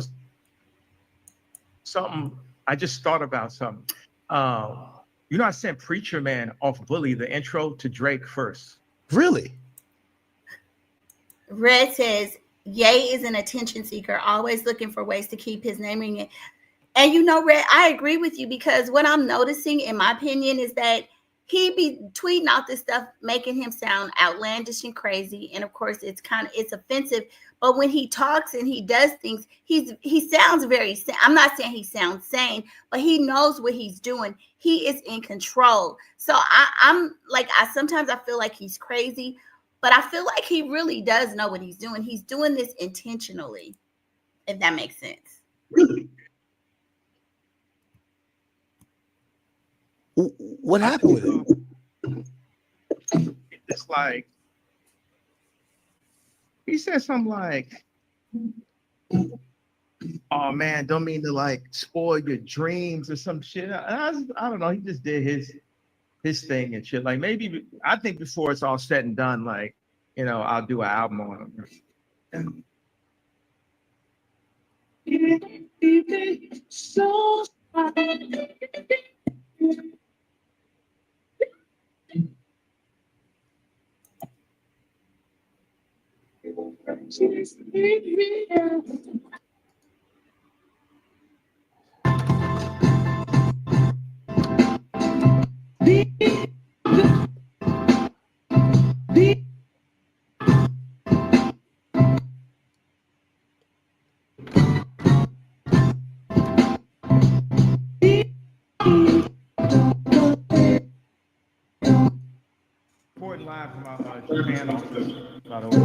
something? I just thought about something. You know, I sent Preacher Man off Bully the intro to Drake first. Really? Red says, Ye is an attention seeker, always looking for ways to keep his name in it. And you know, Red, I agree with you, because what I'm noticing, in my opinion, is that he be tweeting out this stuff, making him sound outlandish and crazy. And of course, it's offensive. But when he talks and he does things, he sounds very, I'm not saying he sounds sane, but he knows what he's doing. He is in control. So I'm like, sometimes I feel like he's crazy, but I feel like he really does know what he's doing. He's doing this intentionally, if that makes sense. Really? What happened with it? It's like, he said something like, oh man, don't mean to like spoil your dreams or some shit. I don't know. He just did his thing and shit. Like, maybe, I think before it's all said and done, like, you know, I'll do an album on him. So recording live from my Japan office, by the way.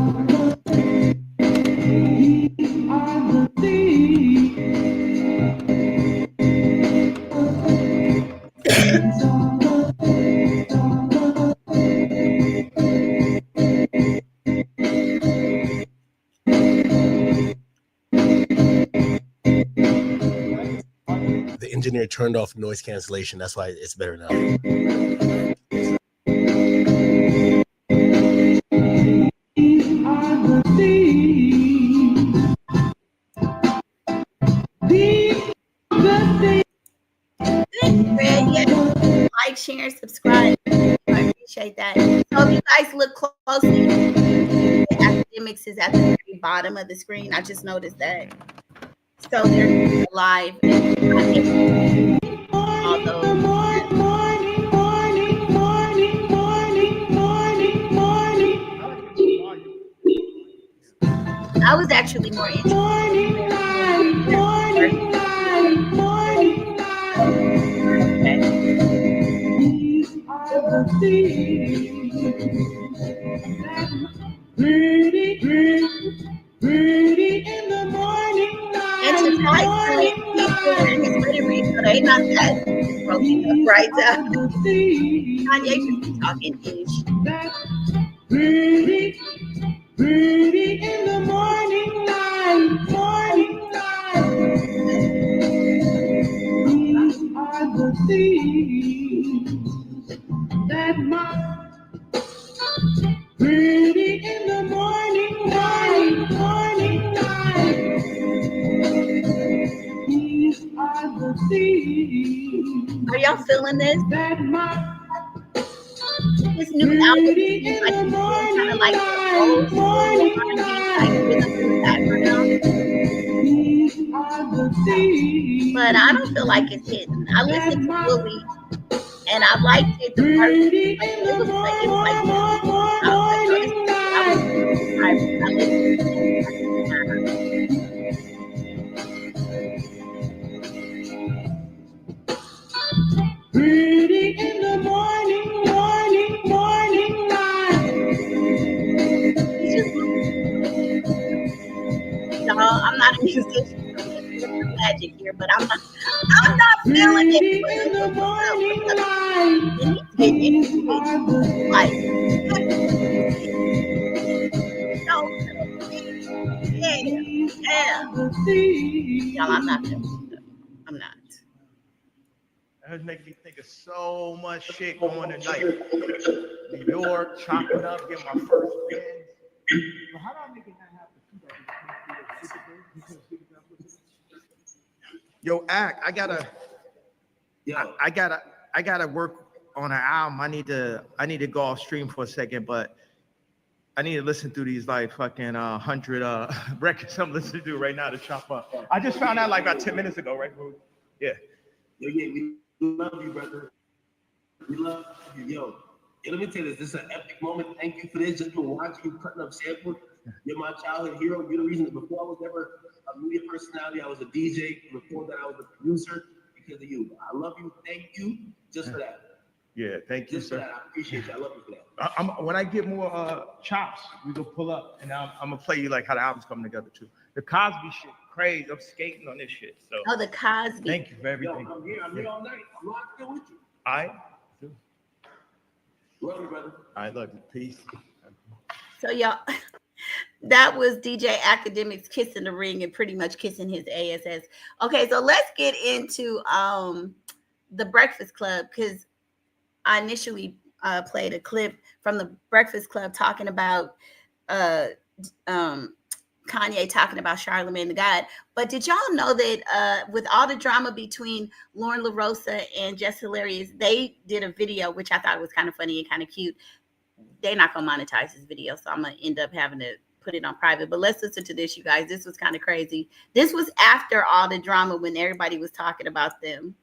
The engineer turned off noise cancellation. That's why it's better now. Like, share, and subscribe. I appreciate that. So if you guys look closely, Academics is at the very bottom of the screen. I just noticed that. So they're live. I was actually more interested. And to Tyson, he's wearing his wedding ring, so they not that broken up right now. Kanye just be talking ish. Pretty in the morning light, These are the things that my pretty in the morning light, These are the things. Are y'all feeling this? That my This new album is like kind of like the old school R&B type rhythm in the background. But I don't feel like it's hitting. I listened to Willie and I liked it. The part it was like I listened to pretty in the morning light. baby in the morning light. Like, y'all, I'm not. I'm not. That makes me think of so much shit going tonight. New York, chopping up, getting my first win. But how do I make it not happen? Yo, Act, I gotta work on an album. I need to go off stream for a second, but I need to listen through these like fucking 100 records I'm listening to right now to chop up. I just found out like about 10 minutes ago, right, bro? Yeah. Yo, we love you, brother. We love you, yo. Let me tell you this is an epic moment. Thank you for this. Just been watching you cutting up samples. You're my childhood hero. You're the reason that before I was ever a media personality, I was a DJ. Before that, I was a producer because of you. I love you. Thank you just for that. Yeah, thank you, Just sir. for that. I appreciate you. I love you for that. When I get more chops, we go pull up, and I'm gonna play you like how the album's coming together too. The Cosby shit, crazy. I'm skating on this shit. So. Oh, the Cosby. Thank you for everything. Yo, I'm here all night. I'm locked in with you. All right. Love you, brother. I love you. Peace. So y'all, that was DJ Academics kissing the ring and pretty much kissing his ass. Okay, so let's get into the Breakfast Club, because I initially played a clip from the Breakfast Club talking about Kanye talking about Charlamagne the God. But did y'all know that with all the drama between Lauren LaRosa and Just Hilarious, they did a video, which I thought was kind of funny and kind of cute. They're not going to monetize this video, so I'm going to end up having to put it on private. But let's listen to this, you guys. This was kind of crazy. This was after all the drama when everybody was talking about them.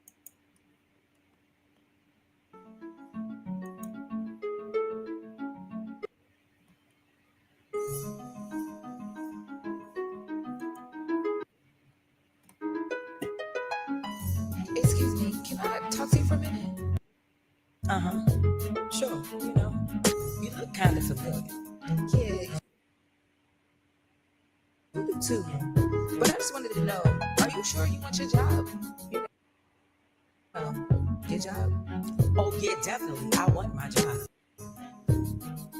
Excuse me, can I talk to you for a minute? Sure. You look kind of familiar. Yeah. You do too. But I just wanted to know, are you sure you want your job? Your job? Oh yeah, definitely. I want my job.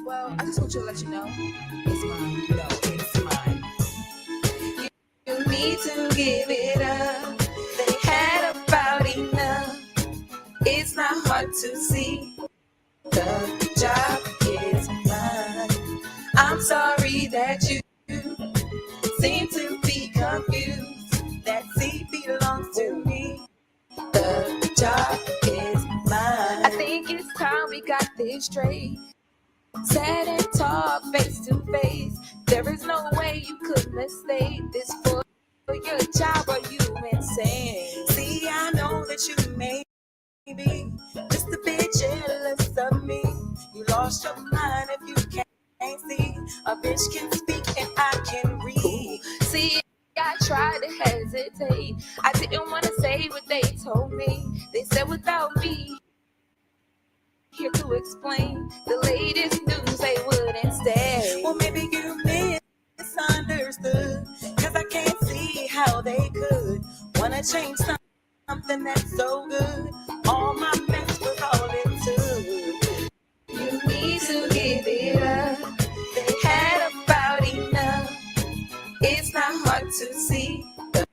Well, I just want you to let you know, it's mine. No, it's mine. You need to give it up. They had about enough. It's not hard to see. The job is mine. I'm sorry that you seem to be confused. That seat belongs to me. The job is mine. I think it's time we got this straight. Sat and talk face to face. There is no way you could mistake this for your job. Are you insane? See, I know that you may be just a bit jealous of me. You lost your mind if you can't see. A bitch can speak and I can read. See, I tried to hesitate. I didn't want to say what they told me. They said without me here to explain the latest news, they wouldn't stay. Well, maybe you misunderstood, cause I can't see how they could wanna change something that's so good. All my mess was all it took. You need to give it up. They had about enough. It's not hard to see. The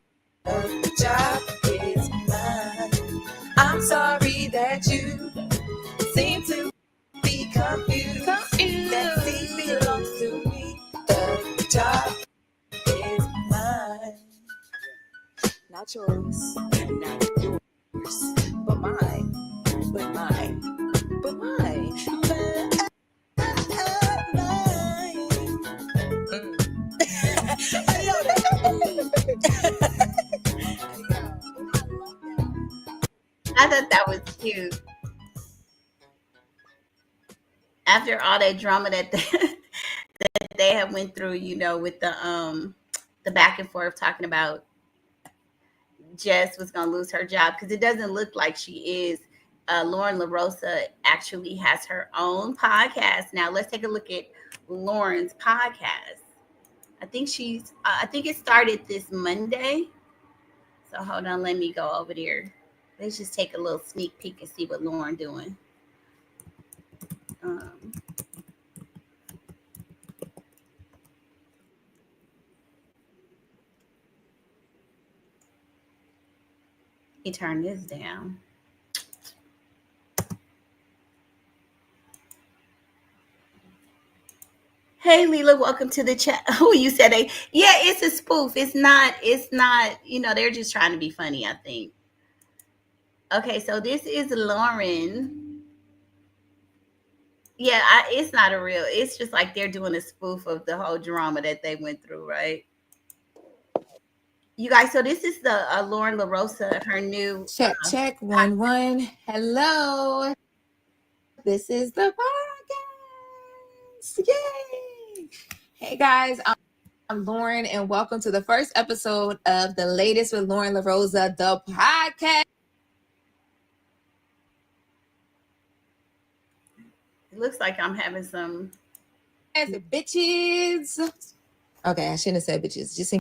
job is mine. I'm sorry that you seem to be confused. That seat belongs to me. The job is mine. Not yours, not yours, but mine, but mine, but mine, but mine. I thought that was cute. After all that drama that they have went through, with the back and forth talking about Jess was gonna lose her job, because it doesn't look like she is. Lauren LaRosa actually has her own podcast now. Let's take a look at Lauren's podcast. I think it started this Monday. So hold on, let me go over there. Let's just take a little sneak peek and see what Lauren doing. Um, he turned this down. Hey Leela, welcome to the chat. Oh, you said yeah, it's a spoof. It's not, they're just trying to be funny, I think. Okay, so this is Lauren. Yeah, it's not a real, it's just like they're doing a spoof of the whole drama that they went through, right? You guys, so this is the Lauren LaRosa, her new Check 1 1. Hello. This is the podcast. Yay! Hey guys, I'm Lauren, and welcome to the first episode of the latest with Lauren LaRosa, the podcast. It looks like I'm having some bitches. Okay, I shouldn't have said bitches, just in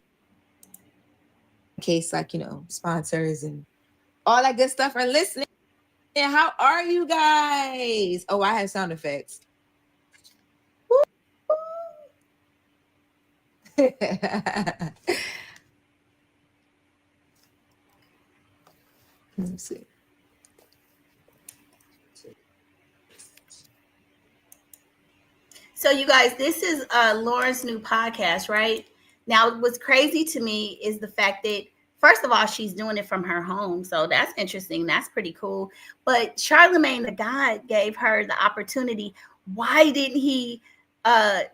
case, like, sponsors and all that good stuff are listening. And how are you guys? Oh, I have sound effects. Let me see. So you guys, this is Lauren's new podcast, right? Now, what's crazy to me is the fact that, first of all, she's doing it from her home. So that's interesting. That's pretty cool. But Charlemagne the God gave her the opportunity. Why didn't he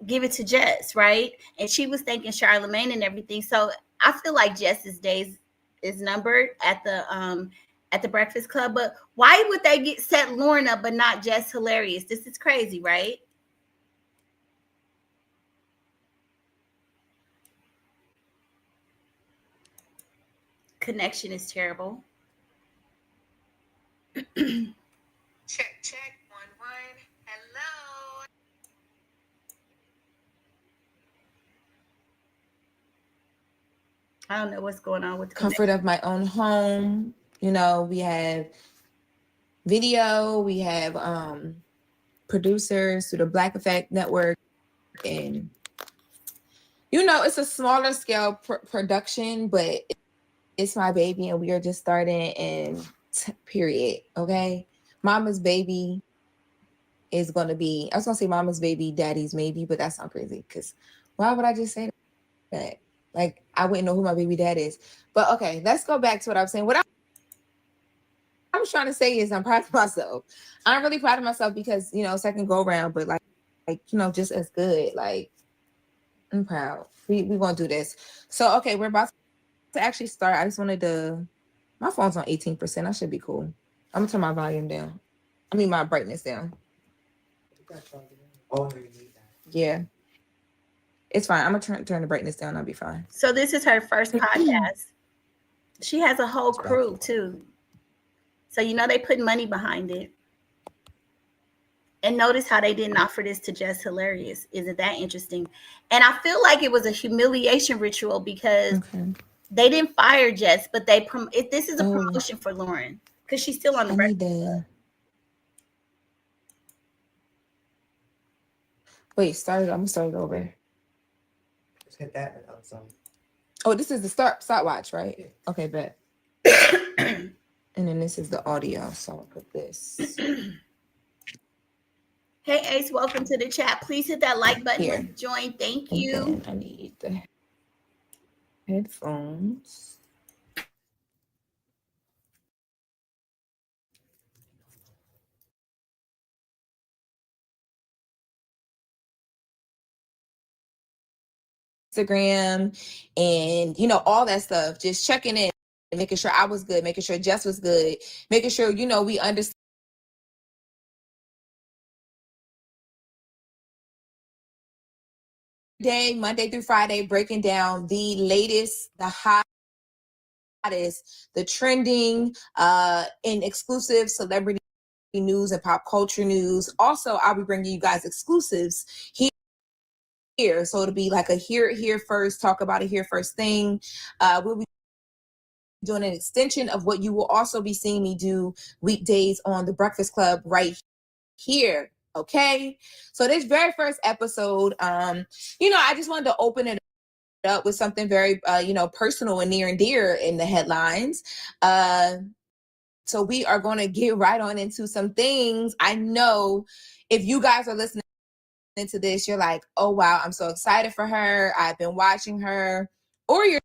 give it to Jess, right? And she was thanking Charlemagne and everything. So I feel like Jess's days is numbered at the Breakfast Club. But why would they set Lauren up but not Jess? Hilarious. This is crazy, right? Connection is terrible. Check 1 1. Hello. I don't know what's going on with the comfort of my own home. We have video, we have producers through the Black Effect Network, and it's a smaller scale production, but it's my baby and we are just starting, and period. Okay, mama's baby is going to be, I was going to say mama's baby, daddy's maybe, but that's not crazy, because why would I just say that? Like, I wouldn't know who my baby dad is. But okay, let's go back to what I was saying. What I was trying to say is I'm proud of myself. I'm really proud of myself because, second go around, but like, just as good. Like, I'm proud. We gonna do this. So, okay, we're about to actually start. I just wanted to, my phone's on 18%. I should be cool. I'm gonna turn my volume down. I mean, my brightness down. Yeah. It's fine. I'm gonna turn the brightness down. I'll be fine. So this is her first podcast. She has a whole crew too. So they put money behind it. And notice how they didn't offer this to Jess. Hilarious. Isn't that interesting? And I feel like it was a humiliation ritual because they didn't fire Jess, but this is a promotion for Lauren because she's still on the record. Wait, I'm gonna start it over. Just hit that and Oh, this is the stopwatch, right? Yeah. Okay, bet. And then this is the audio, so I'll put this. Hey Ace, welcome to the chat. Please hit that like button to join. Thank you. I need the headphones. Instagram and all that stuff, just checking in, making sure I was good, making sure Jess was good, making sure we understand day, Monday through Friday, breaking down the latest, the hottest, the trending and exclusive celebrity news and pop culture news. Also, I'll be bringing you guys exclusives here. So it'll be like a here first, talk about it here first thing. We'll be doing an extension of what you will also be seeing me do weekdays on The Breakfast Club right here. Okay. So this very first episode, I just wanted to open it up with something very, personal and near and dear in the headlines. So we are going to get right on into some things. I know if you guys are listening to this, you're like, oh, wow, I'm so excited for her. I've been watching her. Or you're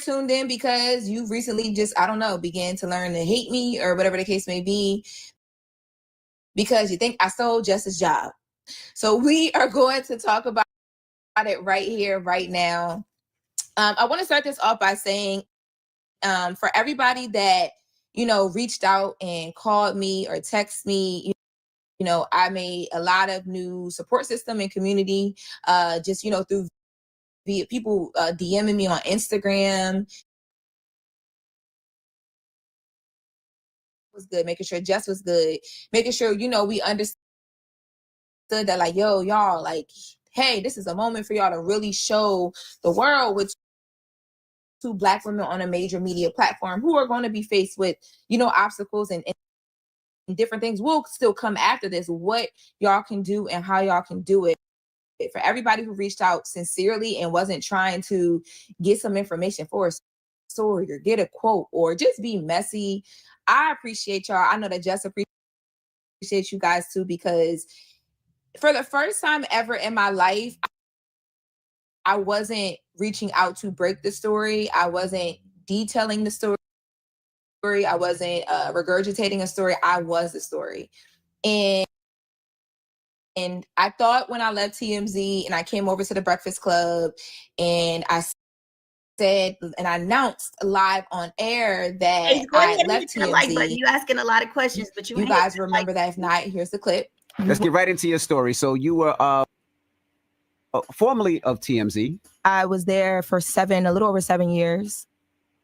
tuned in because you recently just, I don't know, began to learn to hate me or whatever the case may be because you think I stole Justice's job. So we are going to talk about it right here, right now. I want to start this off by saying for everybody that, reached out and called me or text me, I made a lot of new support system and community just, through people DMing me on Instagram. Was good, making sure Jess was good, making sure, we understood that like, yo, y'all, like, hey, this is a moment for y'all to really show the world with two Black women on a major media platform who are going to be faced with, obstacles and different things will still come after this, what y'all can do and how y'all can do it. For everybody who reached out sincerely and wasn't trying to get some information for a story or get a quote or just be messy, I appreciate y'all. I know that Jess appreciates you guys too, because for the first time ever in my life, I wasn't reaching out to break the story. I wasn't detailing the story. I wasn't regurgitating a story. I was the story. And I thought when I left TMZ and I came over to the Breakfast Club and I said and I announced live on air that I left TMZ. Like, but you asking a lot of questions, but you guys remember that. If not, here's the clip. Let's get right into your story. So you were formerly of TMZ. I was there for a little over 7 years.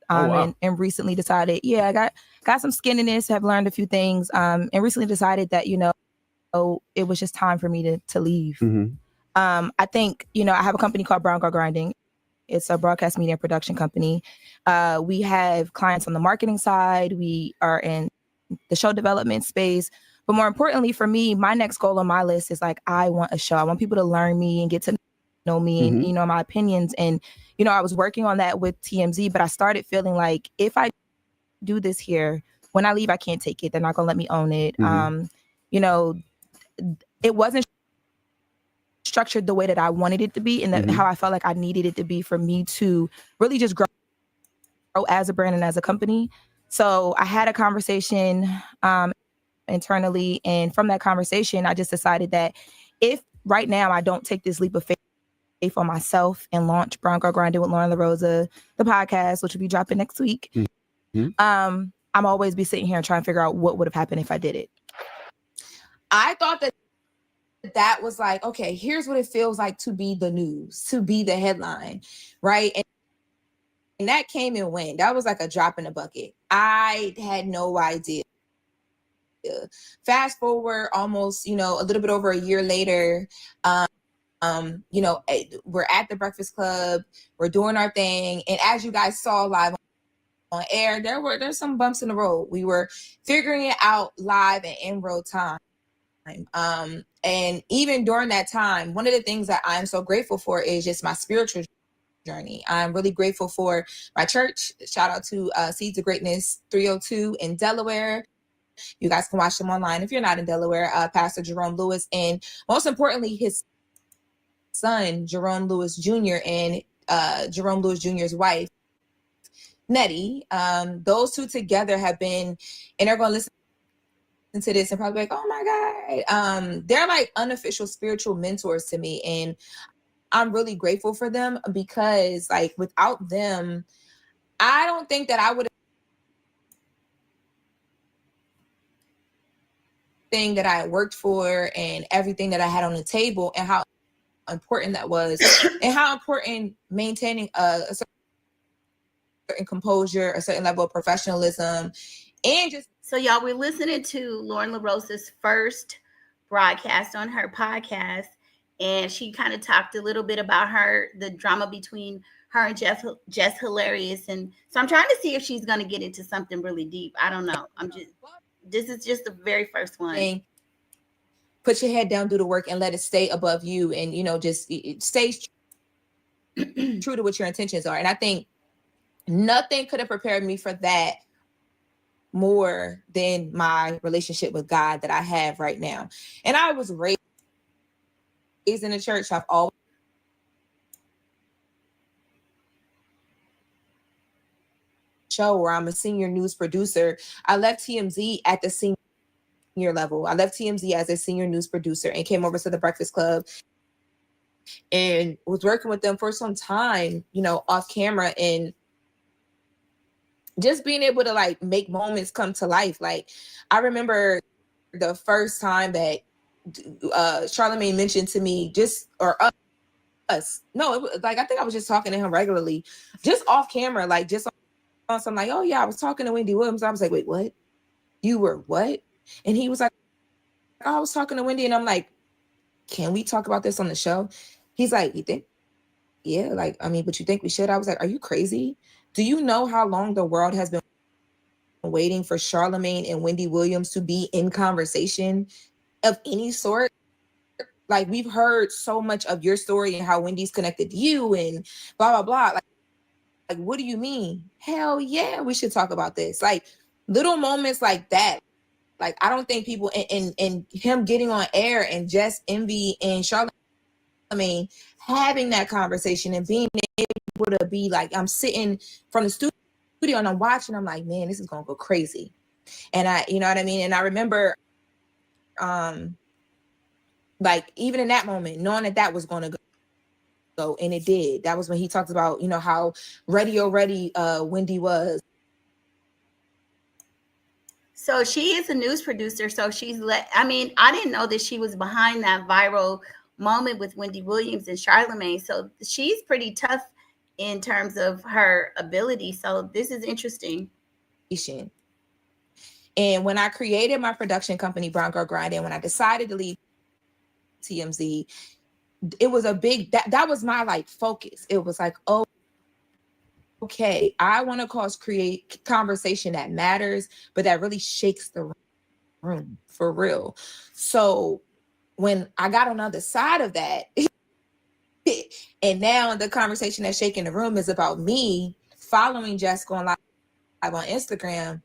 And recently decided, I got some skin in this, have learned a few things, and recently decided that, it was just time for me to leave. Mm-hmm. I think, I have a company called Brown Girl Grinding. It's a broadcast media and production company. We have clients on the marketing side. We are in the show development space. But more importantly for me, my next goal on my list is like, I want a show. I want people to learn me and get to know me and, my opinions. And, I was working on that with TMZ, but I started feeling like if I do this here, when I leave, I can't take it. They're not going to let me own it. It wasn't structured the way that I wanted it to be and how I felt like I needed it to be for me to really just grow as a brand and as a company. So I had a conversation internally. And from that conversation, I just decided that if right now I don't take this leap of faith on myself and launch Brown Girl Grinding with Lauren LaRosa, the podcast, which will be dropping next week, I'm always be sitting here and trying to figure out what would have happened if I did it. I thought that was like, okay, here's what it feels like to be the news, to be the headline, right? And that came and went. That was like a drop in the bucket. I had no idea. Fast forward almost, a little bit over a year later, we're at the Breakfast Club, we're doing our thing. And as you guys saw live on air, there's some bumps in the road. We were figuring it out live and in real time. And even during that time, one of the things that I'm so grateful for is just my spiritual journey. I'm really grateful for my church. Shout out to Seeds of Greatness 302 in Delaware. You guys can watch them online if you're not in Delaware. Pastor Jerome Lewis, and most importantly, his son, Jerome Lewis Jr., and Jerome Lewis Jr.'s wife, Nettie. Those two together have been, and they're going to listen to this and probably be like, oh my God. They're like unofficial spiritual mentors to me. And I'm really grateful for them because like without them, I don't think that I would have thing that I worked for and everything that I had on the table and how important that was and how important maintaining a certain composure, a certain level of professionalism, and just. So y'all, we're listening to Lauren LaRosa's first broadcast on her podcast. and she kind of talked a little bit about the drama between her and Jess Hilarious. And so I'm trying to see if she's going to get into something really deep. I don't know. This is just the very first one. Put your head down, do the work, and let it stay above you, and just stay true to what your intentions are. And I think nothing could have prepared me for that more than my relationship with God that I have right now. And I was raised in the church. I've always show where I'm a senior news producer. I left TMZ at the senior level. I left TMZ as a senior news producer and came over to the Breakfast Club and was working with them for some time, off camera, and just being able to like make moments come to life. Like I remember the first time that Charlamagne mentioned to me, us. No, it was like, I think I was just talking to him regularly, just off camera, like just on some like, oh yeah, I was talking to Wendy Williams. I was like, wait, what? You were what? And he was like, oh, I was talking to Wendy. And I'm like, can we talk about this on the show? He's like, you think? Yeah, like, I mean, but you think we should? I was like, are you crazy? Do you know how long the world has been waiting for Charlamagne and Wendy Williams to be in conversation of any sort? Like, we've heard so much of your story and how Wendy's connected to you and blah, blah, blah. Like, what do you mean? Hell yeah, we should talk about this. Like, little moments like that. Like, I don't think people, and him getting on air and Jess, Envy, and Charlamagne having that conversation and being able to be like, I'm sitting from the studio and I'm watching, I'm like, man, this is going to go crazy. And you know what I mean? And I remember, like, even in that moment, knowing that was going to go, and it did. That was when he talked about, how radio ready Wendy was. So she is a news producer. So I didn't know that she was behind that viral moment with Wendy Williams and Charlamagne. So she's pretty tough in terms of her ability. So this is interesting. And when I created my production company, Brown Girl Grind, and when I decided to leave TMZ, it was a big, that was my like focus. It was like, oh, okay, I want to create conversation that matters, but that really shakes the room for real. So when I got on the other side of that, and now the conversation that's shaking the room is about me following Jess going live on Instagram,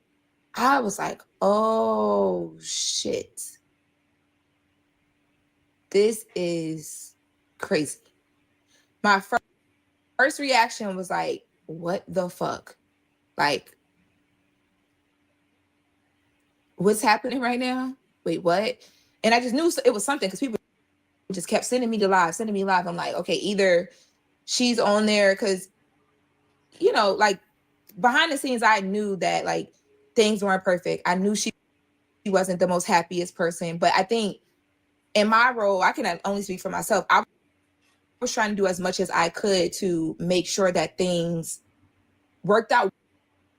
I was like, oh shit, this is crazy. My first reaction was like, what the fuck? Like, what's happening right now? Wait, what? And I just knew it was something because people just kept sending me live. I'm like, okay, either she's on there because, like behind the scenes, I knew that like things weren't perfect. I knew she wasn't the most happiest person. But I think in my role, I can only speak for myself. I was trying to do as much as I could to make sure that things worked out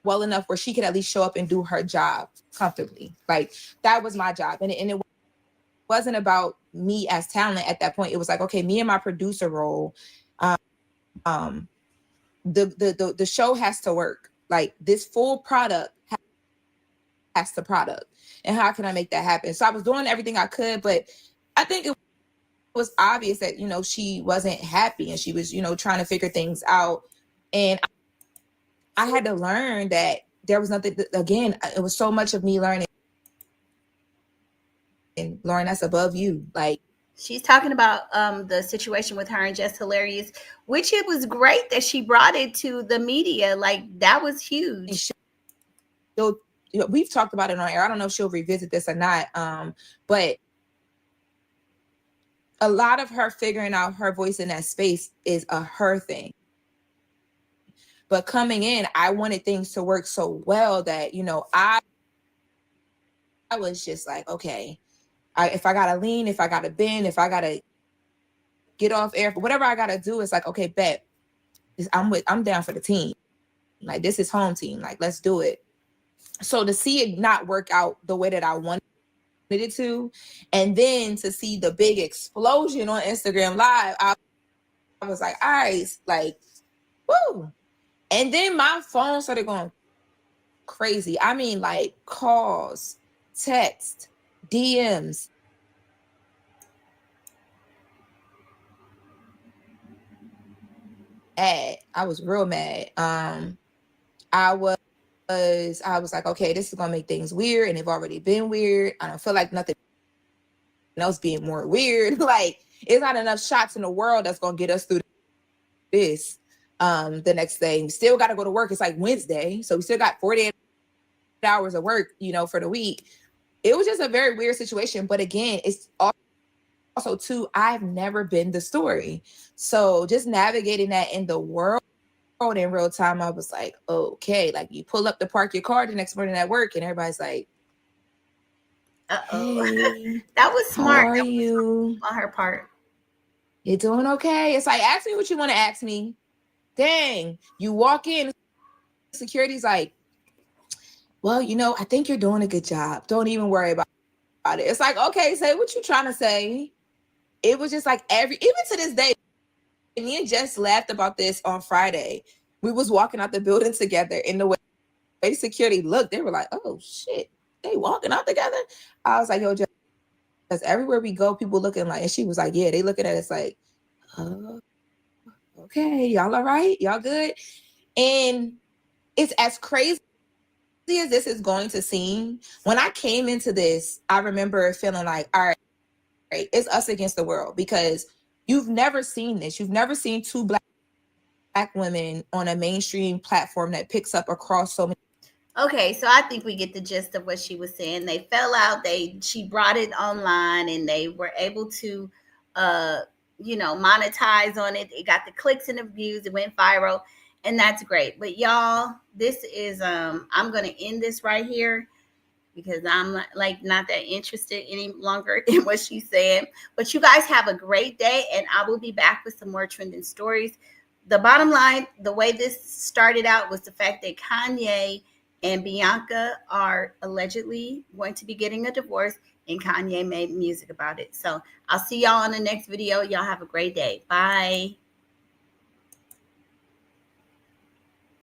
well enough where she could at least show up and do her job comfortably. Like that was my job. And it wasn't about me as talent at that point. It was like, okay, me and my producer role, the show has to work. Like this full product has to product. And how can I make that happen? So I was doing everything I could, but I think it was obvious that, she wasn't happy and she was, trying to figure things out. And I had to learn that there was nothing, again, it was so much of me learning. And Lauren, that's above you. Like, she's talking about the situation with her and Jess Hilarious, which it was great that she brought it to the media. Like that was huge. We've talked about it on air. I don't know if she'll revisit this or not. But a lot of her figuring out her voice in that space is a her thing. But coming in, I wanted things to work so well that, I was just like, okay, if I got to lean, if I got to bend, if I got to get off air, whatever I got to do, it's like, okay, bet. I'm down for the team. Like, this is home team. Like, let's do it. So to see it not work out the way that I wanted it to. And then to see the big explosion on Instagram Live, I was like, all right, like, woo. And then my phone started going crazy. I mean, like calls, text, DMs. I was real mad. I was like, okay, this is gonna make things weird, and they've already been weird. I don't feel like nothing else being more weird. Like, it's not enough shots in the world that's gonna get us through this. The next day, we still got to go to work. It's like Wednesday, so we still got 48 hours of work, for the week. It was just a very weird situation. But again, it's also too, I've never been the story, so just navigating that in the world in real time, I was like, okay, like you pull up to park your car the next morning at work, and everybody's like, hey, that was smart. How are you? On her part. You doing okay? It's like, ask me what you want to ask me. Dang, you walk in, security's like, well, I think you're doing a good job. Don't even worry about it. It's like, okay, say what you trying to say. It was just like even to this day, me and Jess laughed about this on Friday. We was walking out the building together, in the way security looked, they were like, oh shit, they walking out together. I was like, yo, Jess, everywhere we go, people looking like, and she was like, yeah, they looking at us like, oh, okay, y'all all right? Y'all good? And it's as crazy as this is going to seem. When I came into this, I remember feeling like, all right, it's us against the world, because you've never seen this. You've never seen two black women on a mainstream platform that picks up across so many. Okay, so I think we get the gist of what she was saying. They fell out. She brought it online, and they were able to, monetize on it. It got the clicks and the views. It went viral, and that's great. But y'all, this is I'm gonna end this right here, because I'm not that interested any longer in what she's saying. But you guys have a great day, and I will be back with some more trending stories. The bottom line, the way this started out, was the fact that Kanye and Bianca are allegedly going to be getting a divorce, and Kanye made music about it. So I'll see y'all on the next video. Y'all have a great day. Bye.